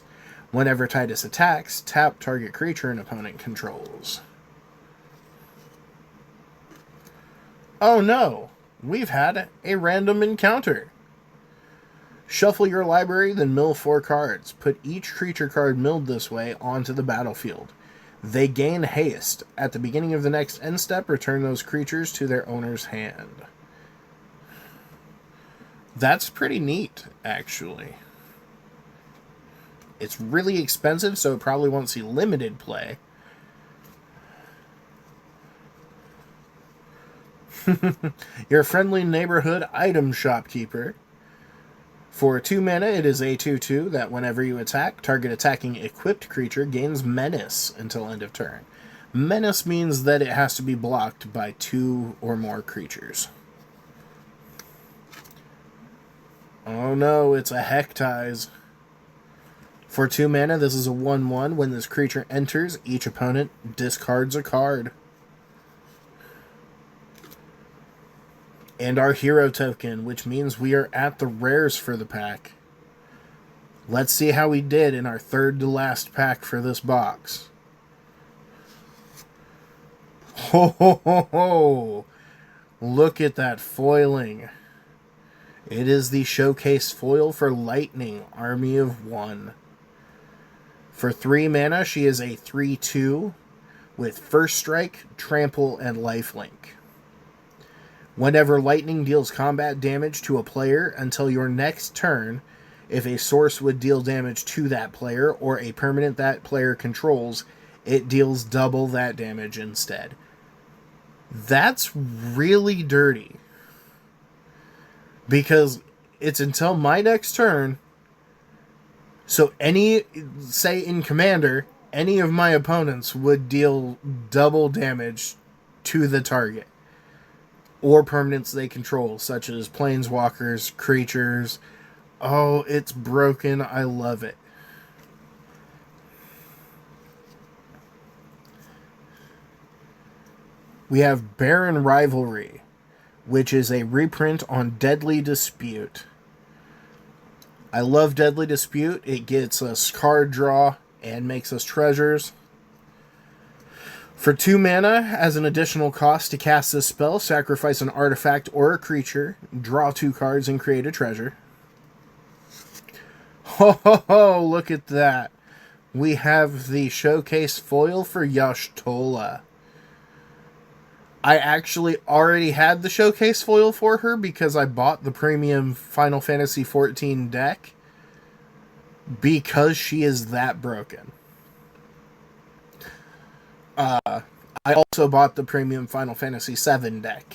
[SPEAKER 1] Whenever Titus attacks, tap target creature and opponent controls. Oh no! We've had a random encounter. Shuffle your library, then mill 4 cards. Put each creature card milled this way onto the battlefield. They gain haste. At the beginning of the next end step, return those creatures to their owner's hand. That's pretty neat, actually. It's really expensive, so it probably won't see limited play. Your friendly neighborhood item shopkeeper. For 2 mana, it is a 2/2 that whenever you attack, target attacking equipped creature gains Menace until end of turn. Menace means that it has to be blocked by 2 or more creatures. Oh no, it's a Hectize. For 2 mana, this is a 1/1. When this creature enters, each opponent discards a card. And our hero token, which means we are at the rares for the pack. Let's see how we did in our third to last pack for this box. Ho ho ho ho! Look at that foiling. It is the showcase foil for Lightning, Army of 1. For 3 mana, she is a 3/2 with First Strike, Trample, and Lifelink. Whenever lightning deals combat damage to a player until your next turn, if a source would deal damage to that player or a permanent that player controls, it deals double that damage instead. That's really dirty. Because it's until my next turn. So say in Commander, any of my opponents would deal double damage to the target. Or permanents they control, such as planeswalkers, creatures. Oh, it's broken. I love it. We have Baron Rivalry, which is a reprint on Deadly Dispute. I love Deadly Dispute. It gets us card draw and makes us treasures. For 2 mana, as an additional cost to cast this spell, sacrifice an artifact or a creature, draw 2 cards, and create a treasure. Ho ho ho, look at that. We have the showcase foil for Y'shtola. I actually already had the showcase foil for her because I bought the premium Final Fantasy XIV deck because she is that broken. I also bought the premium Final Fantasy VII deck.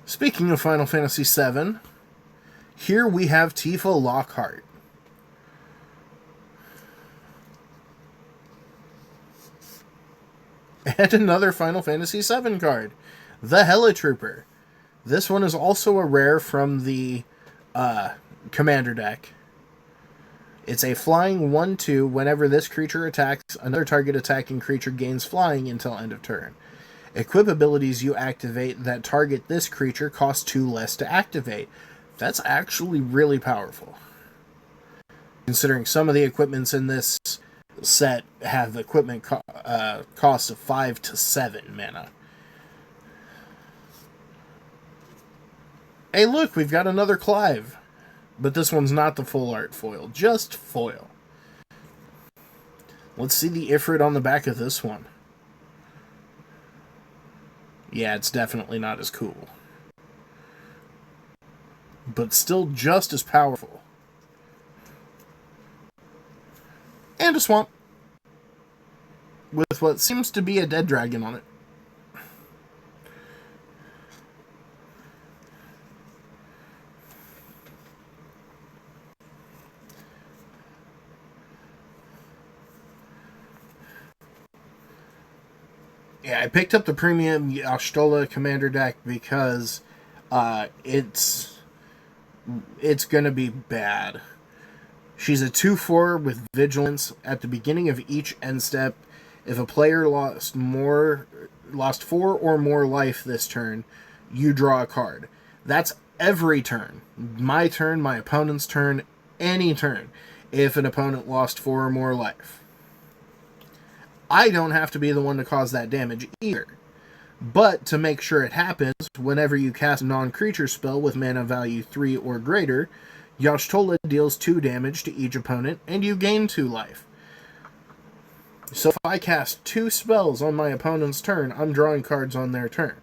[SPEAKER 1] Speaking of Final Fantasy VII, here we have Tifa Lockhart. And another Final Fantasy VII card, the Helitrooper. This one is also a rare from the Commander deck. It's a flying 1/2. Whenever this creature attacks, another target attacking creature gains flying until end of turn. Equip abilities you activate that target this creature cost 2 less to activate. That's actually really powerful. Considering some of the equipments in this set have equipment costs of 5 to 7 mana. Hey look, we've got another Clive. But this one's not the full art foil, just foil. Let's see the Ifrit on the back of this one. Yeah, it's definitely not as cool. But still just as powerful. And a swamp. With what seems to be a dead dragon on it. Yeah, I picked up the premium Y'shtola Commander deck because it's going to be bad. She's a 2/4 with Vigilance. At the beginning of each end step, if a player lost 4 or more life this turn, you draw a card. That's every turn. My turn, my opponent's turn, any turn. If an opponent lost 4 or more life. I don't have to be the one to cause that damage either. But to make sure it happens, whenever you cast a non-creature spell with mana value 3 or greater, Y'shtola deals 2 damage to each opponent, and you gain 2 life. So if I cast 2 spells on my opponent's turn, I'm drawing cards on their turn.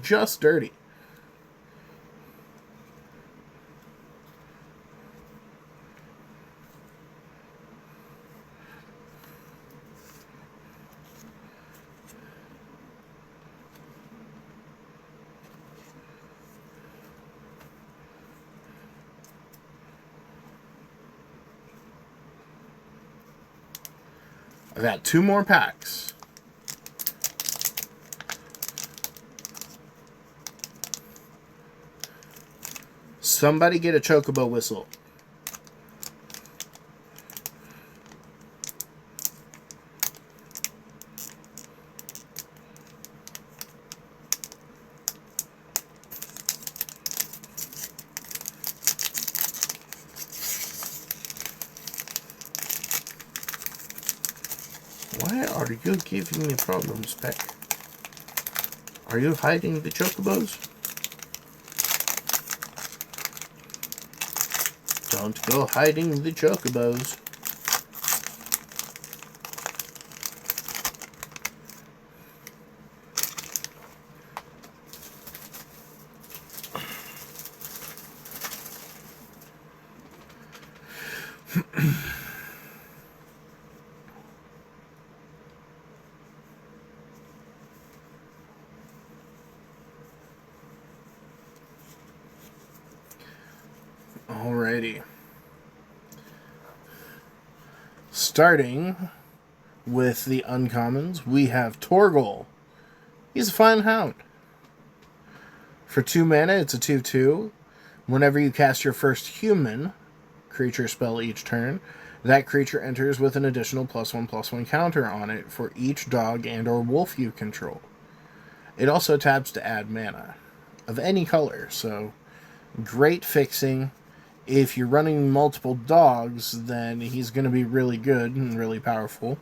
[SPEAKER 1] Just dirty. I got 2 more packs. Somebody get a Chocobo whistle. Why Are you giving me problems, Peck? Are you hiding the chocobos? Don't go hiding the chocobos. Alrighty. Starting with the uncommons, we have Torgal. He's a fine hound. For 2 mana, it's a 2/2. Whenever you cast your first human creature spell each turn, that creature enters with an additional +1/+1 counter on it for each dog and or wolf you control. It also taps to add mana of any color, so great fixing. If you're running multiple dogs, then he's going to be really good and really powerful.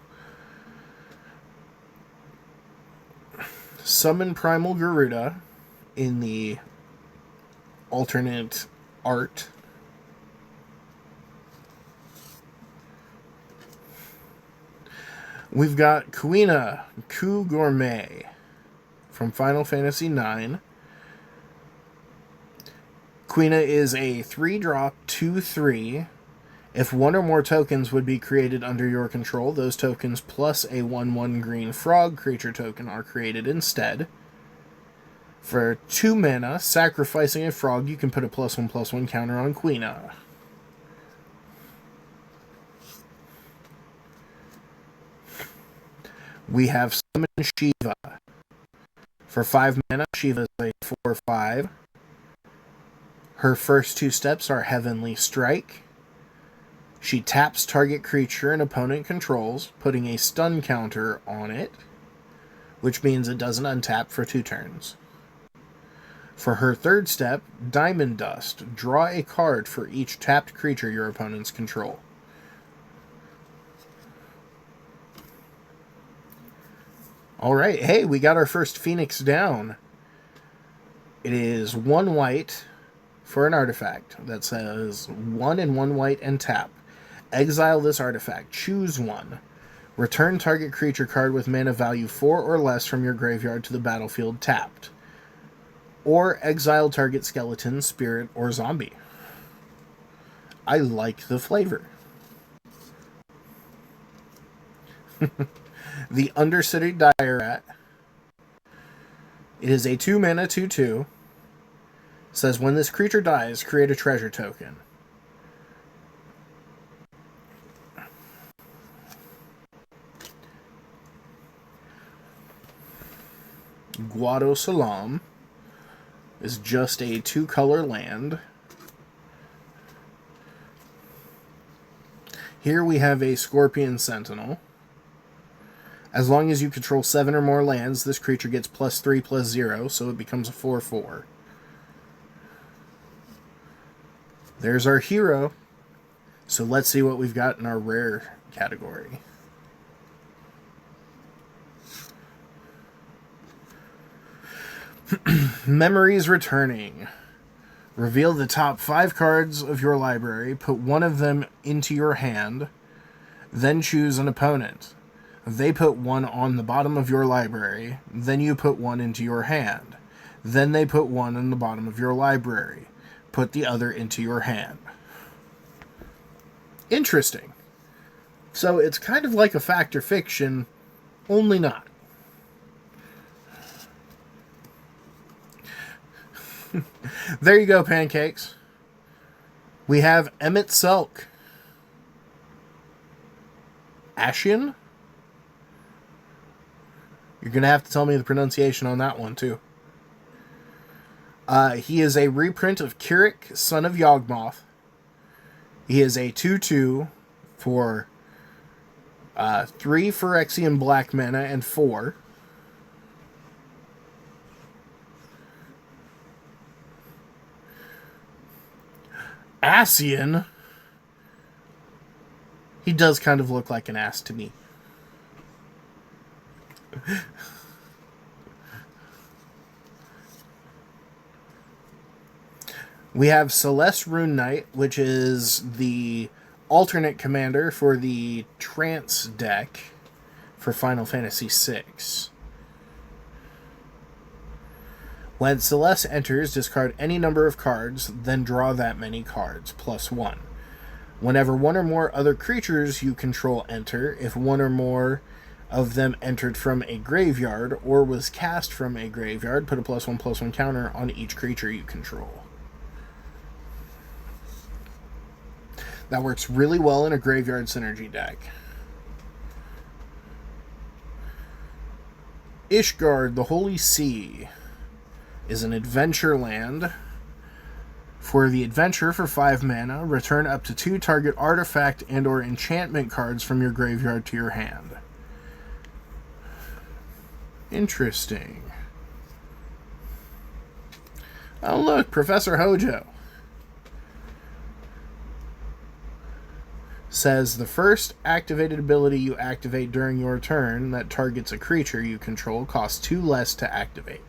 [SPEAKER 1] Summon Primal Garuda in the alternate art. We've got Kuina, Coup Gourmet from Final Fantasy IX. Kuina is a 3-drop, 2/3. If one or more tokens would be created under your control, those tokens plus a 1/1 green frog creature token are created instead. For 2 mana, sacrificing a frog, you can put a +1/+1 counter on Kuina. We have Summon Shiva. For 5 mana, Shiva is a 4/5. Her first 2 steps are Heavenly Strike. She taps target creature an opponent controls, putting a stun counter on it, which means it doesn't untap for 2 turns. For her 3rd step, Diamond Dust. Draw a card for each tapped creature your opponents control. Alright, hey, we got our first Phoenix down. It is 1 white for an artifact that says 1 and 1 white and tap. Exile this artifact. Choose 1. Return target creature card with mana value 4 or less from your graveyard to the battlefield tapped. Or exile target skeleton, spirit, or zombie. I like the flavor. The Undercity Dire Rat. It is a 2 mana 2/2. Says when this creature dies, create a treasure token. Guado Salam is just a 2-color land. Here we have a Scorpion Sentinel. As long as you control 7 or more lands, this creature gets +3/+0, so it becomes a 4/4. There's our hero. So let's see what we've got in our rare category. Memories Returning. Reveal the top 5 cards of your library, put one of them into your hand, then choose an opponent. They put one on the bottom of your library, then you put one into your hand. Then they put one on the bottom of your library. Put the other into your hand. Interesting. So it's kind of like a fact or fiction, only not. There you go, pancakes. We have Emmett Selk. Ashian? You're going to have to tell me the pronunciation on that one, too. He is a reprint of Kirik, son of Yawgmoth. He is a 2/2 for 3 Phyrexian black mana and 4. Ascian? He does kind of look like an ass to me. We have Celeste Rune Knight, which is the alternate commander for the Trance deck for Final Fantasy VI. When Celeste enters, discard any number of cards, then draw that many cards, +1. Whenever one or more other creatures you control enter, if one or more of them entered from a graveyard or was cast from a graveyard, put a +1/+1 counter on each creature you control. That works really well in a graveyard synergy deck. Ishgard, the Holy Sea, is an adventure land. For the adventure, for 5 mana, return up to 2 target artifact and or enchantment cards from your graveyard to your hand. Interesting. Oh look, Professor Hojo says the first activated ability you activate during your turn that targets a creature you control costs 2 less to activate.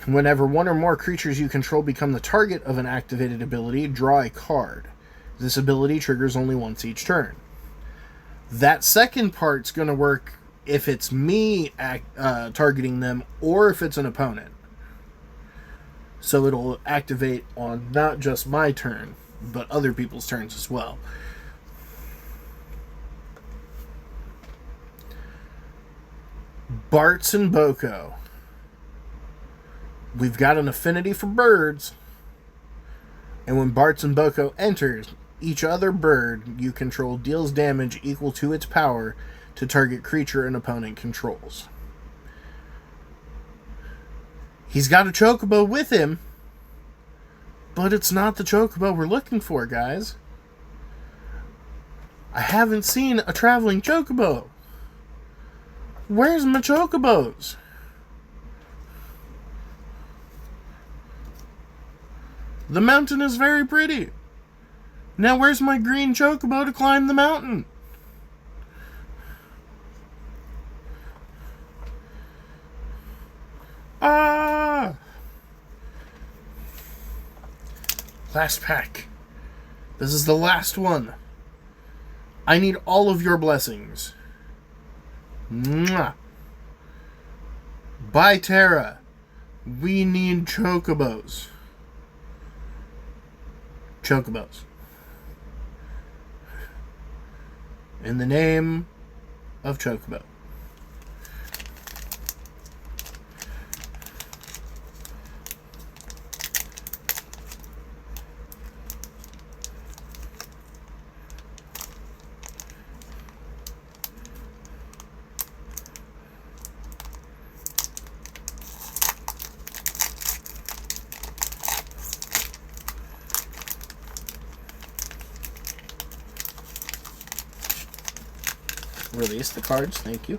[SPEAKER 1] Whenever one or more creatures you control become the target of an activated ability, draw a card. This ability triggers only once each turn. That second part's going to work if it's me targeting them or if it's an opponent. So it'll activate on not just my turn, but other people's turns as well. Bartz and Boko. We've got an affinity for birds. And when Bartz and Boko enters, each other bird you control deals damage equal to its power to target creature an opponent controls. He's got a Chocobo with him, but it's not the Chocobo we're looking for, guys. I haven't seen a traveling Chocobo. Where's my Chocobos? The mountain is very pretty. Now where's my green Chocobo to climb the mountain? Ah! Last pack. This is the last one. I need all of your blessings. Mwah. By Terra. We need Chocobos. Chocobos. In the name of Chocobo. Release the cards, thank you.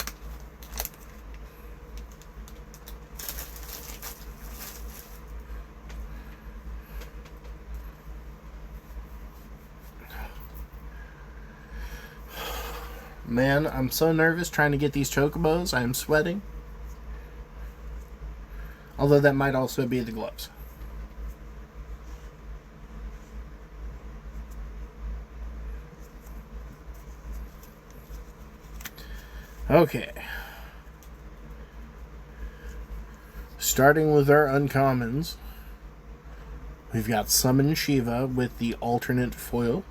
[SPEAKER 1] Man, I'm so nervous trying to get these Chocobos. I am sweating. Although that might also be the gloves. Okay. Starting with our uncommons, we've got Summon Shiva with the alternate foil.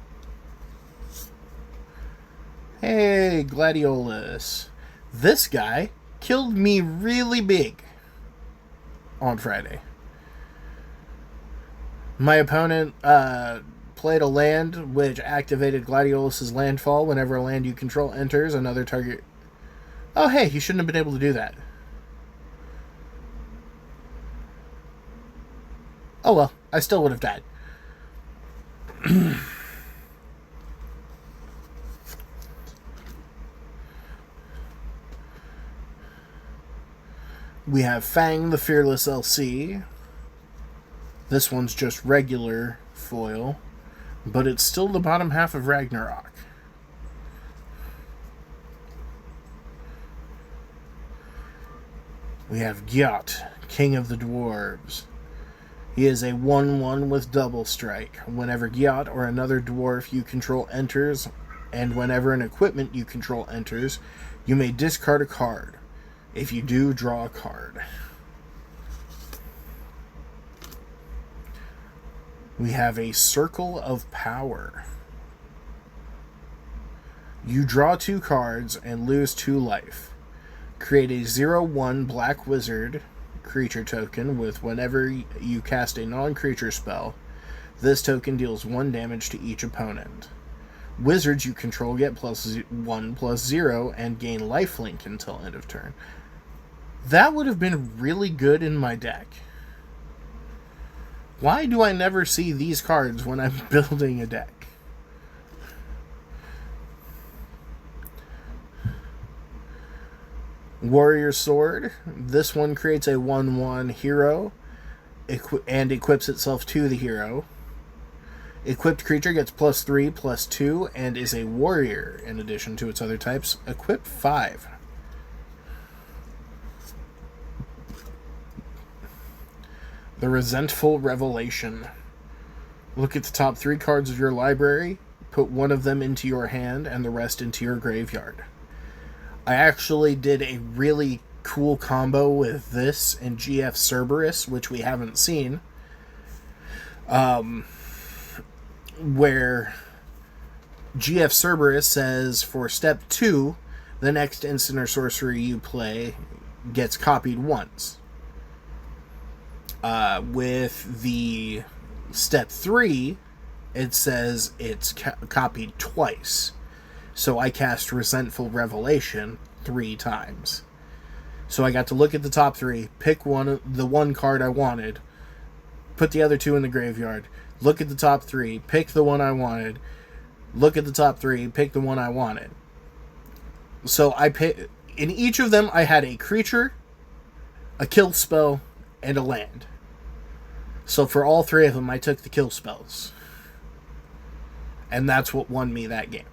[SPEAKER 1] Hey, Gladiolus. This guy killed me really big on Friday. My opponent played a land which activated Gladiolus' landfall. Whenever a land you control enters, another target... Oh, hey, he shouldn't have been able to do that. Oh well, I still would have died. We have Fang the Fearless LC. This one's just regular foil, but it's still the bottom half of Ragnarok. We have Gyat, King of the Dwarves. He is a 1/1 with double strike. Whenever Gyat or another dwarf you control enters, and whenever an equipment you control enters, you may discard a card. If you do, draw a card. We have a Circle of Power. You draw 2 cards and lose 2 life. Create a 0/1 Black Wizard creature token with whenever you cast a non-creature spell. This token deals 1 damage to each opponent. Wizards you control get +1/+0 and gain lifelink until end of turn. That would have been really good in my deck. Why do I never see these cards when I'm building a deck? Warrior Sword. This one creates a 1/1 hero and equips itself to the hero. Equipped creature gets +3/+2 and is a warrior in addition to its other types. Equip 5. The Resentful Revelation. Look at the top 3 cards of your library, put one of them into your hand and the rest into your graveyard. I actually did a really cool combo with this and GF Cerberus, which we haven't seen, where GF Cerberus says for step 2, the next instant or sorcery you play gets copied once. With the step 3, it says it's copied twice. So I cast Resentful Revelation 3 times. So I got to look at the top 3, pick the one card I wanted, put the other 2 in the graveyard, look at the top 3, pick the one I wanted, look at the top 3, pick the one I wanted. So in each of them I had a creature, a kill spell, and a land. So for all 3 of them I took the kill spells. And that's what won me that game.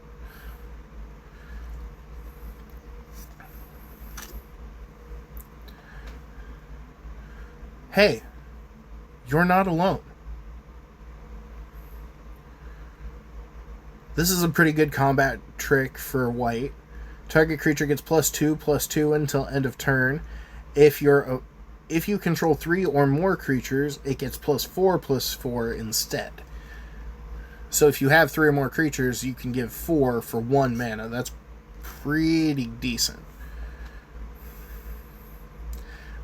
[SPEAKER 1] Hey, you're not alone. This is a pretty good combat trick for white. Target creature gets +2/+2 until end of turn. If you control 3 or more creatures, it gets +4/+4 instead. So if you have 3 or more creatures, you can give 4 for 1 mana. That's pretty decent.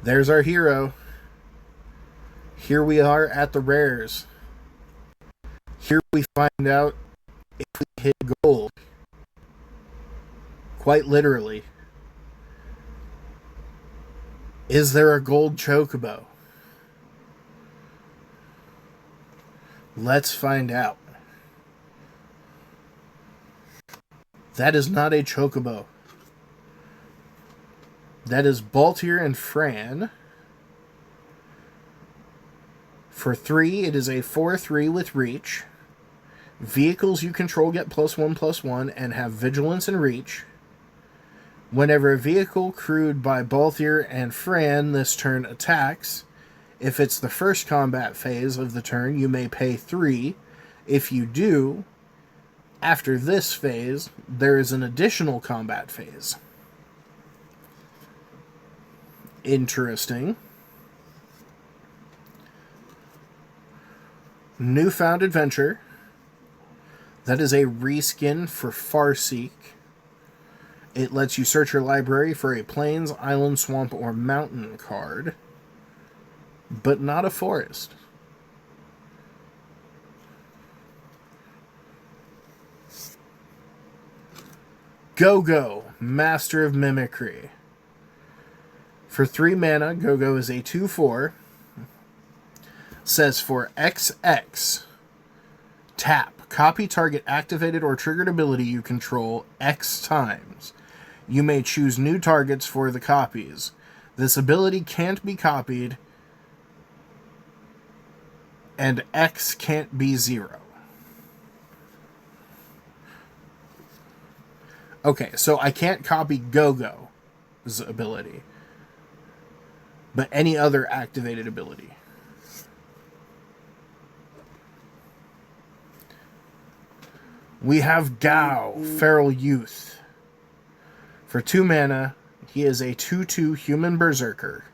[SPEAKER 1] There's our hero. Here we are at the rares. Here we find out if we hit gold. Quite literally. Is there a Gold Chocobo? Let's find out. That is not a Chocobo. That is Baltier and Fran. For 3, it is a 4/3 with reach. Vehicles you control get +1/+1 and have vigilance and reach. Whenever a vehicle crewed by Balthier and Fran this turn attacks, if it's the first combat phase of the turn, you may pay 3. If you do, after this phase, there is an additional combat phase. Interesting. Newfound Adventure. That is a reskin for Farseek. It lets you search your library for a plains, island, swamp, or mountain card, but not a forest. Go-Go, Master of Mimicry. For 3 mana, Go-Go is a 2/4. Says for XX, tap. Copy target activated or triggered ability you control X times. You may choose new targets for the copies. This ability can't be copied, and X can't be 0. Okay, so I can't copy Go-Go's ability. but any other activated ability. We have Gao, Feral Youth. For 2 mana, he is a 2/2 human berserker.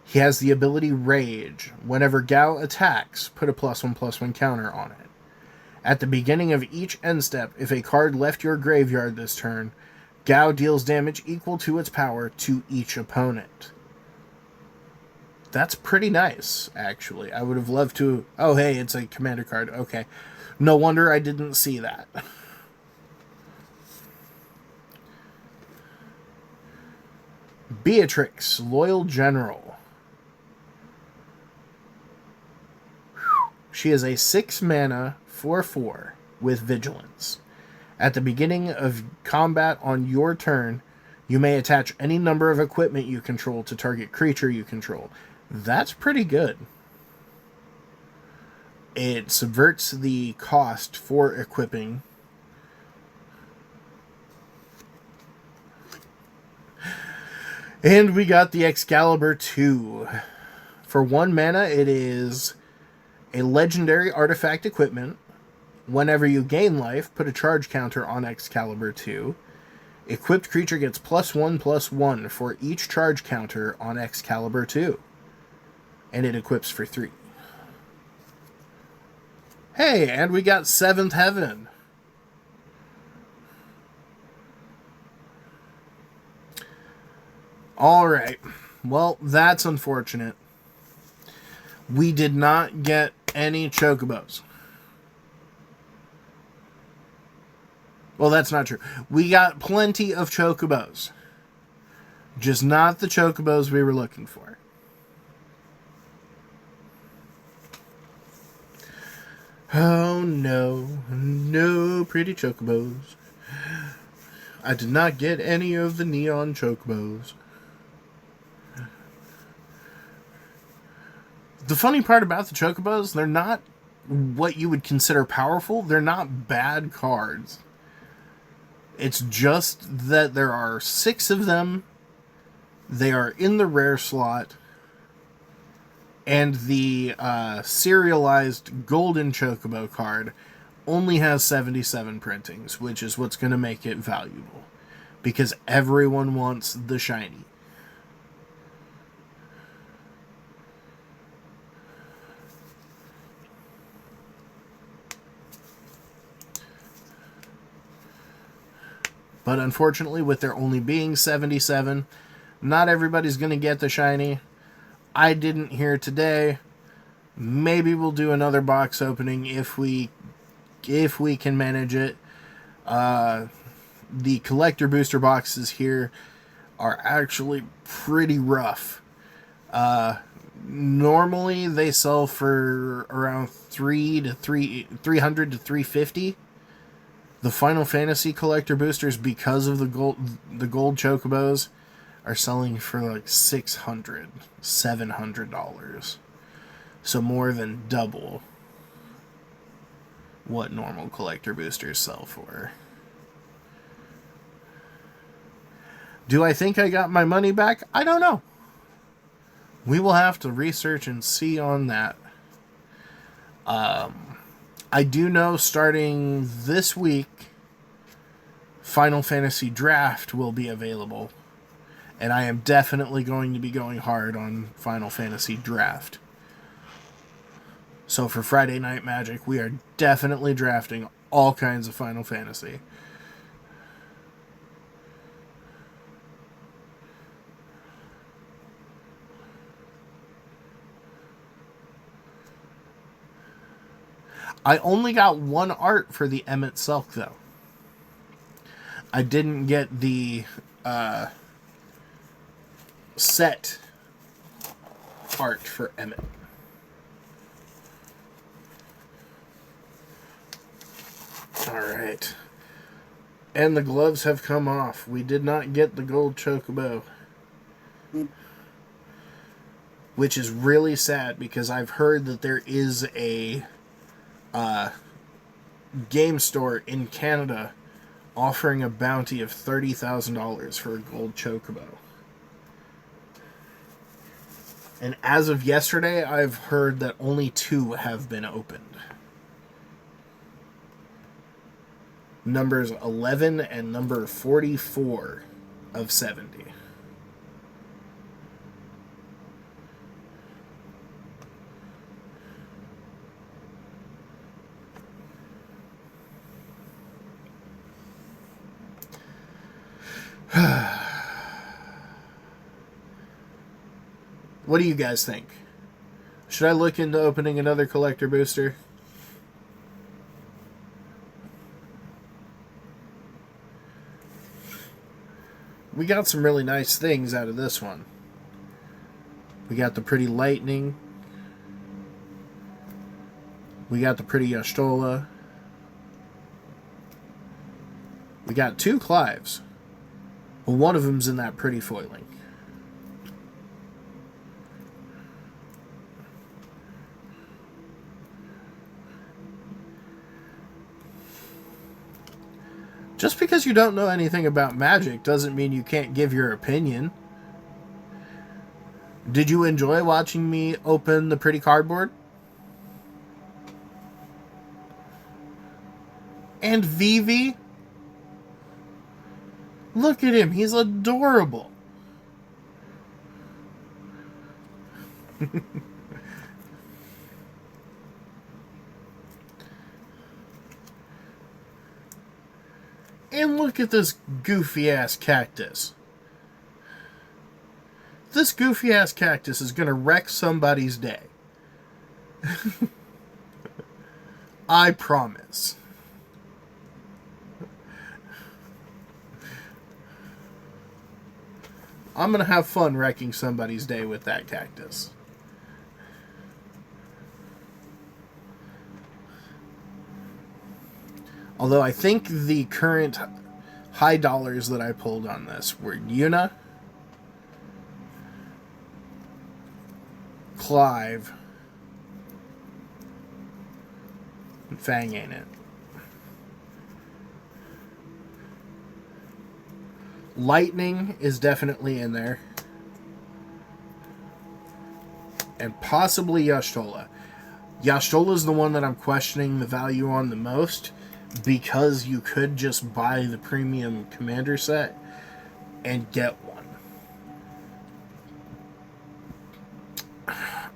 [SPEAKER 1] He has the ability Rage. Whenever Gao attacks, put a +1/+1 counter on it. At the beginning of each end step, if a card left your graveyard this turn, Gao deals damage equal to its power to each opponent. That's pretty nice, actually. I would have loved to... Oh, hey, it's a commander card. Okay. No wonder I didn't see that. Beatrix, Loyal General. She is a 6 mana 4/4 with Vigilance. At the beginning of combat on your turn, you may attach any number of equipment you control to target creature you control. That's pretty good. It subverts the cost for equipping. And we got the Excalibur 2. For 1 mana, it is a legendary artifact equipment. Whenever you gain life, put a charge counter on Excalibur 2. Equipped creature gets +1/+1 for each charge counter on Excalibur 2. And it equips for 3. Hey, and we got 7th Heaven. Alright. Well, that's unfortunate. We did not get any Chocobos. Well, that's not true. We got plenty of Chocobos. Just not the Chocobos we were looking for. Oh, no. No pretty Chocobos. I did not get any of the Neon Chocobos. The funny part about the Chocobos, they're not what you would consider powerful. They're not bad cards. It's just that there are 6 of them. They are in the rare slot. And the serialized Golden Chocobo card only has 77 printings, which is what's going to make it valuable. Because everyone wants the shiny. But unfortunately, with there only being 77, not everybody's going to get the shiny. I didn't here today. Maybe we'll do another box opening if we can manage it. The collector booster boxes here are actually pretty rough. Normally they sell for around 300 to 350. The Final Fantasy collector boosters, because of the gold Chocobos, are selling for like $600, $700. So more than double what normal collector boosters sell for. Do I think I got my money back? I don't know. We will have to research and see on that. I do know starting this week, Final Fantasy Draft will be available. And I am definitely going to be going hard on Final Fantasy Draft. So for Friday Night Magic, we are definitely drafting all kinds of Final Fantasy. I only got 1 art for the Emmett Silk, though. I didn't get the set art for Emmett. Alright. And the gloves have come off. We did not get the Gold Chocobo. Which is really sad, because I've heard that there is a game store in Canada offering a bounty of $30,000 for a Gold Chocobo. And as of yesterday, I've heard that only 2 have been opened. Numbers 11 and number 44 of 70. What do you guys think? Should I look into opening another collector booster? We got some really nice things out of this one. We got the pretty lightning. We got the pretty Y'shtola. We got 2 Clives. Well, one of them's in that pretty foiling. Just because you don't know anything about Magic doesn't mean you can't give your opinion. Did you enjoy watching me open the pretty cardboard? And Vivi? Look at him, he's adorable. And look at this goofy-ass cactus. This goofy-ass cactus is going to wreck somebody's day. I promise. I'm going to have fun wrecking somebody's day with that cactus. Although I think the current high dollars that I pulled on this were Yuna, Clive, and Fang ain't it. Lightning is definitely in there. And possibly Y'shtola. Y'shtola is the one that I'm questioning the value on the most, because you could just buy the premium commander set and get one.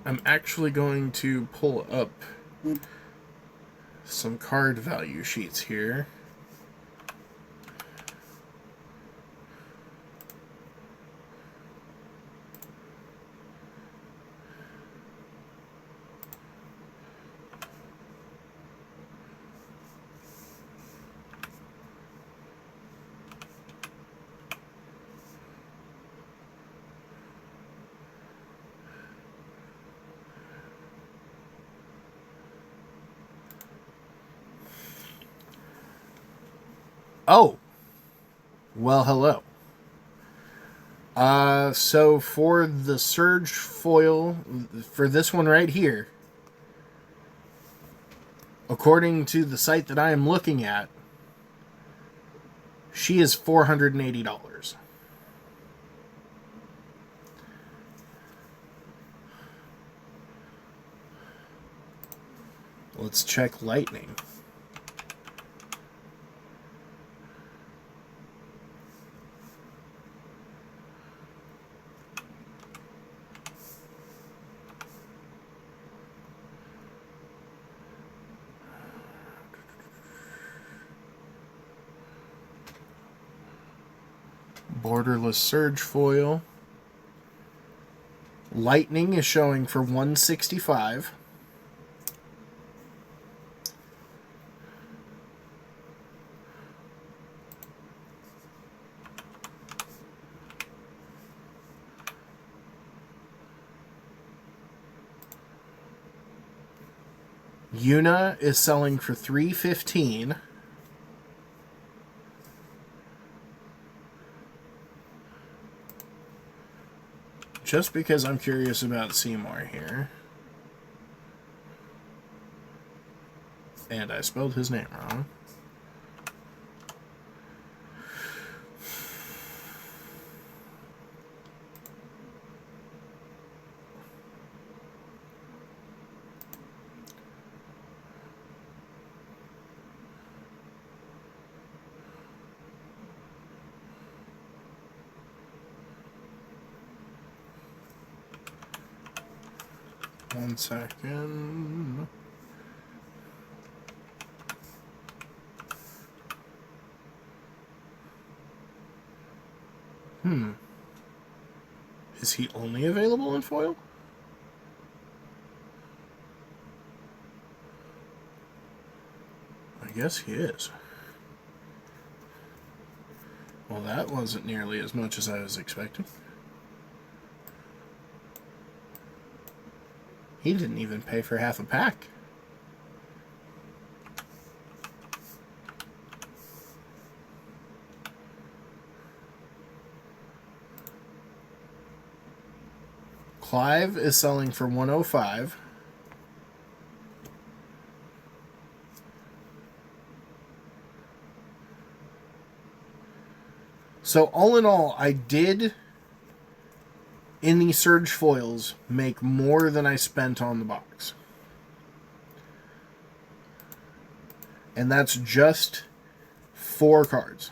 [SPEAKER 1] I'm actually going to pull up some card value sheets here. Oh, well, hello. So for the Surge foil, for this one right here, according to the site that I am looking at, she is $480. Let's check Lightning. Borderless Surge foil. Lightning is showing for $165. Yuna is selling for $315. Just because I'm curious about Seymour here. And I spelled his name wrong. 1 second. Is he only available in foil? I guess he is. Well, that wasn't nearly as much as I was expecting. He didn't even pay for half a pack. Clive is selling for $105. So all in all, I did, in the Surge foils, make more than I spent on the box. And that's just 4 cards.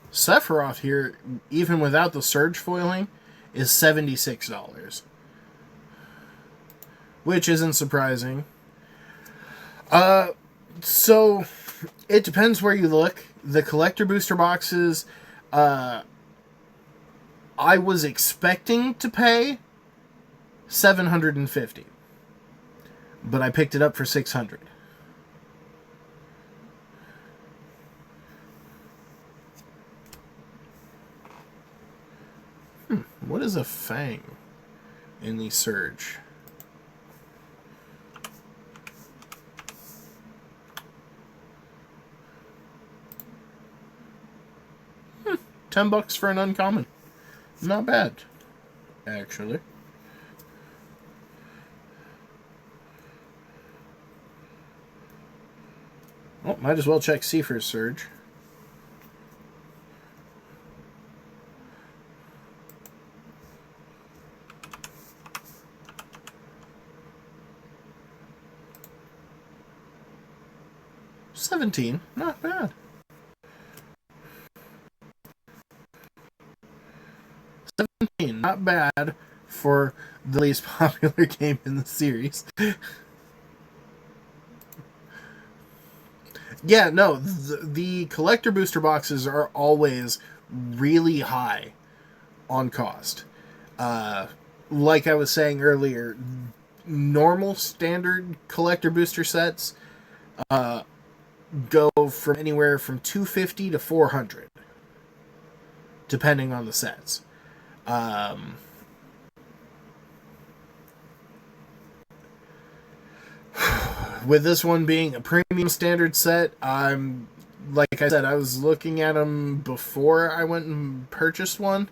[SPEAKER 1] Sephiroth here, even without the Surge foiling, is $76. Which isn't surprising. So, it depends where you look. The collector booster boxes, I was expecting to pay $750. But I picked it up for $600. What is a Fang in the Surge? $10 for an uncommon. Not bad, actually. Well, might as well check Seifer's Surge. $17, not bad. $17, not bad for the least popular game in the series. Yeah, no, the collector booster boxes are always really high on cost. Like I was saying earlier, normal standard collector booster sets go from anywhere from $250 to $400, depending on the sets. With this one being a premium standard set, like I said, I was looking at them before I went and purchased one,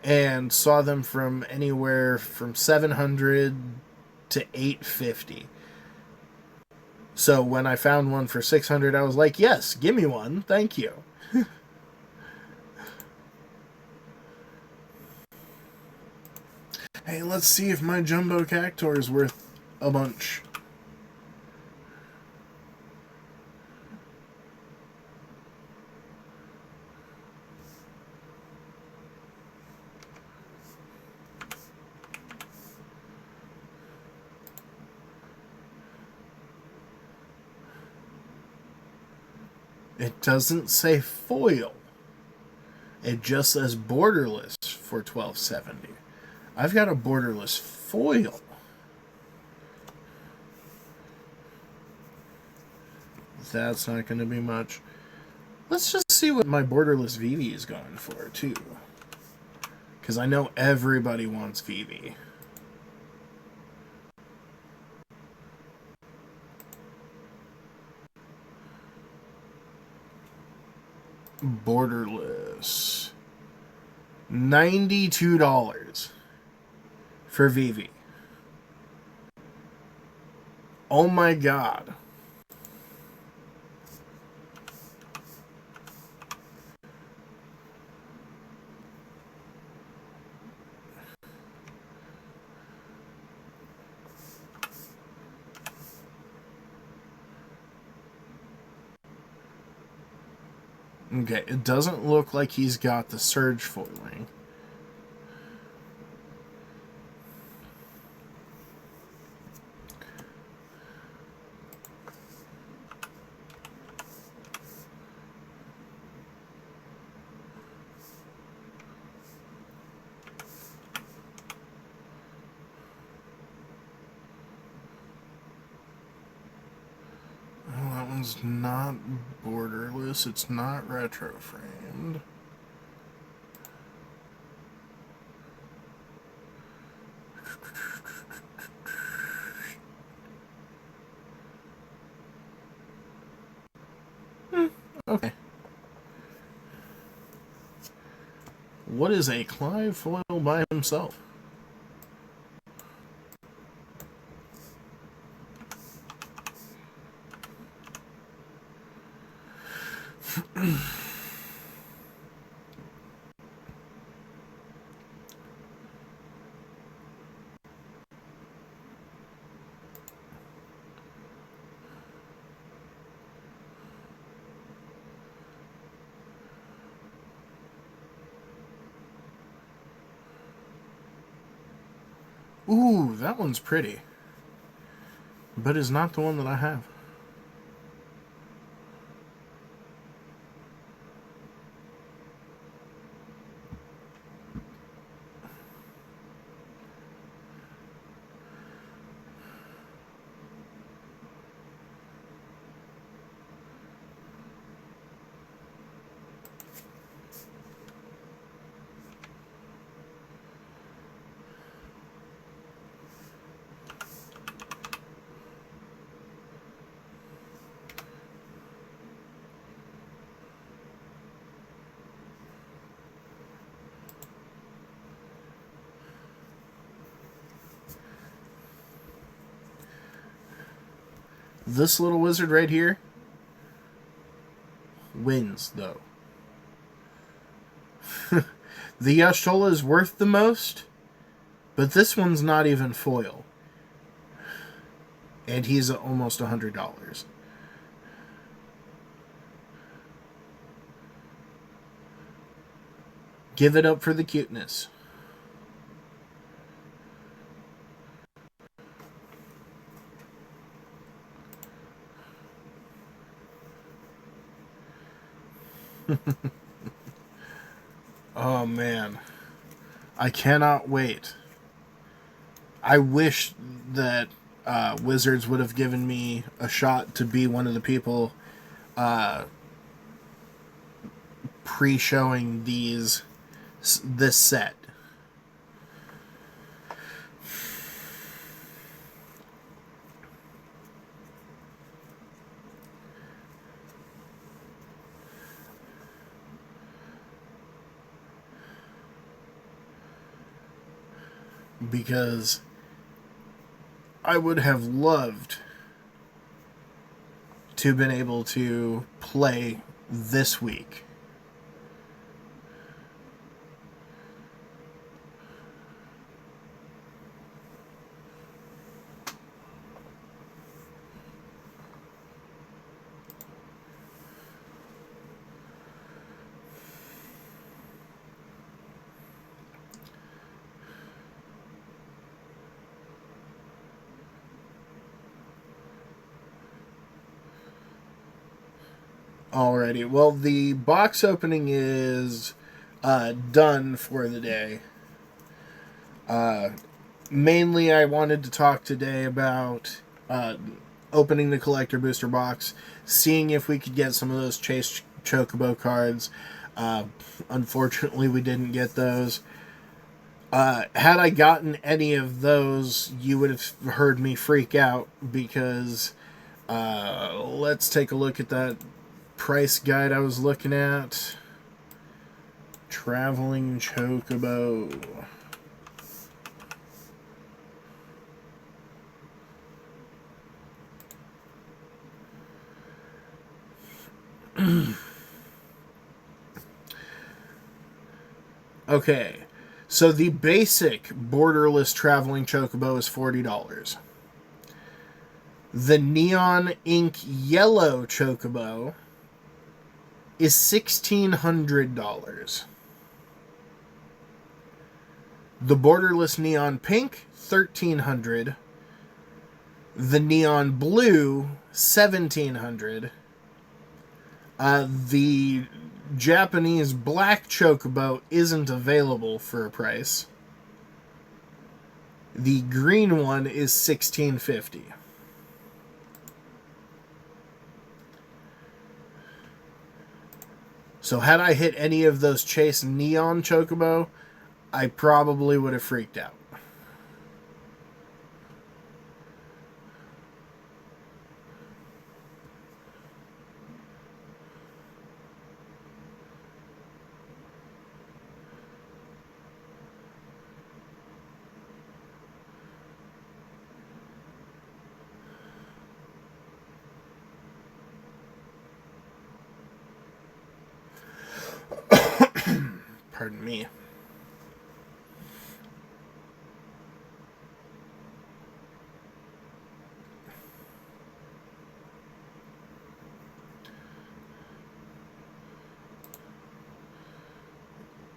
[SPEAKER 1] and saw them from anywhere from $700 to $850. So when I found one for $600, I was like, yes, give me one, thank you. Hey, let's see if my Jumbo Cactuar is worth a bunch. It doesn't say foil. It just says borderless for $12.70. I've got a borderless foil. That's not going to be much. Let's just see what my borderless Vivi is going for, too. Because I know everybody wants Vivi. Borderless. $92 for Vivi. Oh my god. Okay, it doesn't look like he's got the surge foiling. Oh, that one's not borderless. It's not retro framed. Okay. What is a Clive foil by himself? Ooh, that one's pretty. But is not the one that I have. This little wizard right here wins, though. The Yashtola is worth the most, but this one's not even foil. And he's almost $100. Give it up for the cuteness. Oh man, I cannot wait. I wish that Wizards would have given me a shot to be one of the people pre-showing this set. Because I would have loved to have been able to play this week. Alrighty, well, the box opening is done for the day. Mainly, I wanted to talk today about opening the collector booster box, seeing if we could get some of those Chase Chocobo cards. Unfortunately, we didn't get those. Had I gotten any of those, you would have heard me freak out because let's take a look at that price guide I was looking at. Traveling Chocobo. Okay, so the basic borderless Traveling Chocobo is $40. The Neon Ink Yellow Chocobo is $1,600. The borderless Neon Pink, $1,300. The Neon Blue, $1,700. The Japanese Black Chocobo isn't available for a price. The green one is $1,650. So had I hit any of those Chase Neon Chocobo, I probably would have freaked out. Pardon me.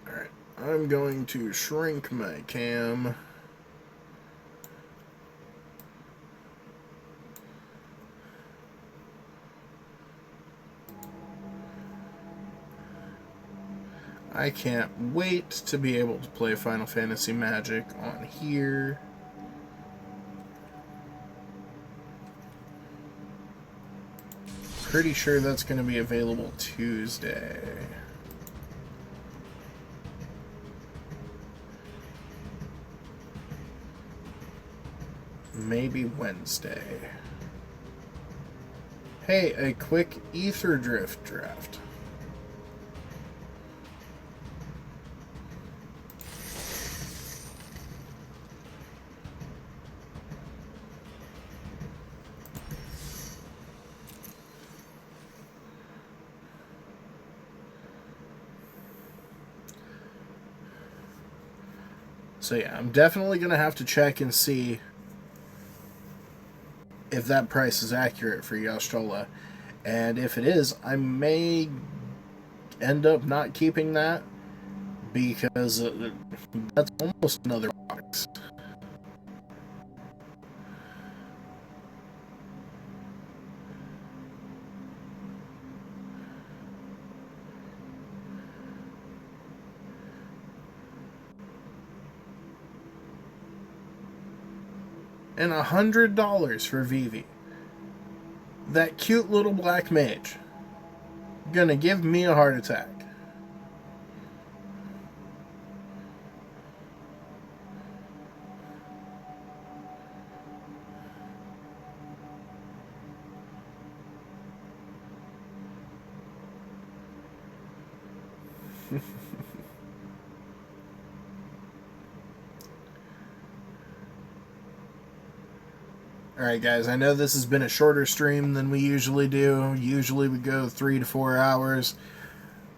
[SPEAKER 1] Alright, I'm going to shrink my cam. I can't wait to be able to play Final Fantasy Magic on here. Pretty sure that's going to be available Tuesday. Maybe Wednesday. Hey, a quick Ether Drift draft. So yeah, I'm definitely going to have to check and see if that price is accurate for Yashtola. And if it is, I may end up not keeping that because that's almost another box. And $100 for Vivi. That cute little black mage. Gonna give me a heart attack. Alright guys, I know this has been a shorter stream than we usually do. Usually we go 3 to 4 hours.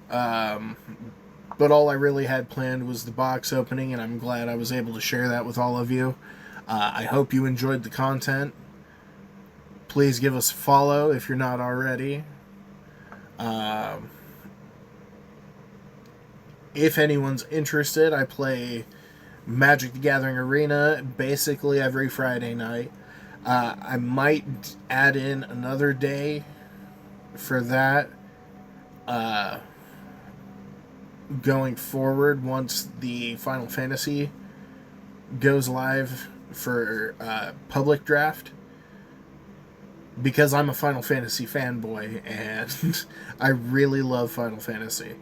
[SPEAKER 1] But all I really had planned was the box opening, and I'm glad I was able to share that with all of you. I hope you enjoyed the content. Please give us a follow if you're not already. If anyone's interested, I play Magic the Gathering Arena basically every Friday night. I might add in another day for that going forward once the Final Fantasy goes live for public draft, because I'm a Final Fantasy fanboy and I really love Final Fantasy.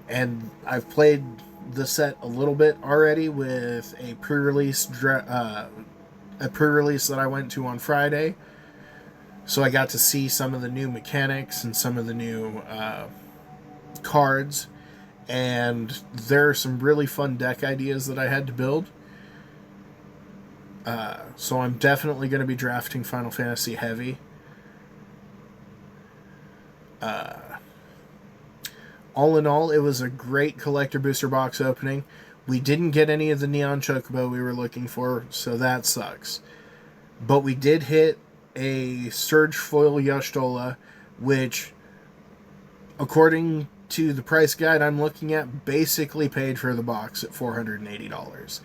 [SPEAKER 1] And I've played the set a little bit already with a pre-release that I went to on Friday. So I got to see some of the new mechanics and some of the new cards, and there are some really fun deck ideas that I had to build. So I'm definitely going to be drafting Final Fantasy heavy. All in all, it was a great collector booster box opening. We didn't get any of the Neon Chocobo we were looking for, so that sucks. But we did hit a Surge Foil Y'shtola, which, according to the price guide I'm looking at, basically paid for the box at $480.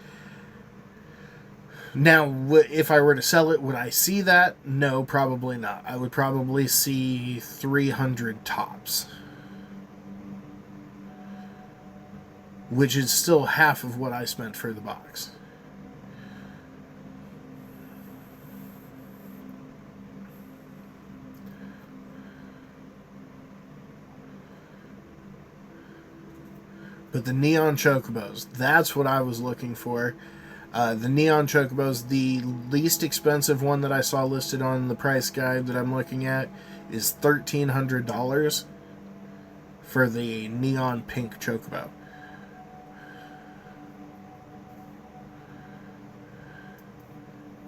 [SPEAKER 1] Now, if I were to sell it, would I see that? No, probably not. I would probably see 300 tops, which is still half of what I spent for the box. But the Neon Chocobos, that's what I was looking for. The Neon Chocobos, the least expensive one that I saw listed on the price guide that I'm looking at, is $1,300 for the Neon Pink Chocobo.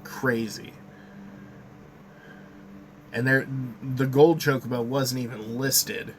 [SPEAKER 1] Crazy. And the Gold Chocobo wasn't even listed.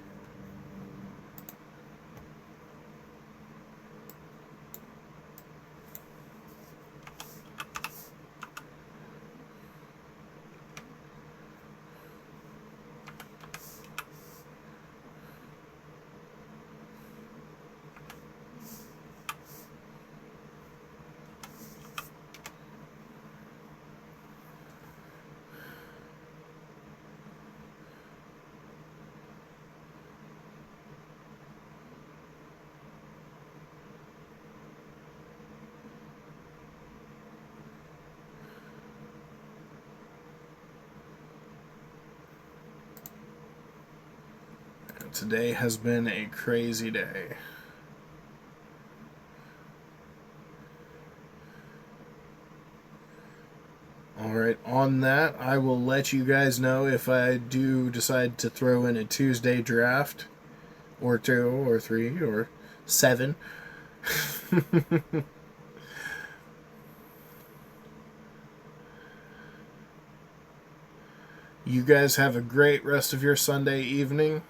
[SPEAKER 1] Today has been a crazy day. Alright, on that, I will let you guys know if I do decide to throw in a Tuesday draft, or 2, or 3, or 7. You guys have a great rest of your Sunday evening.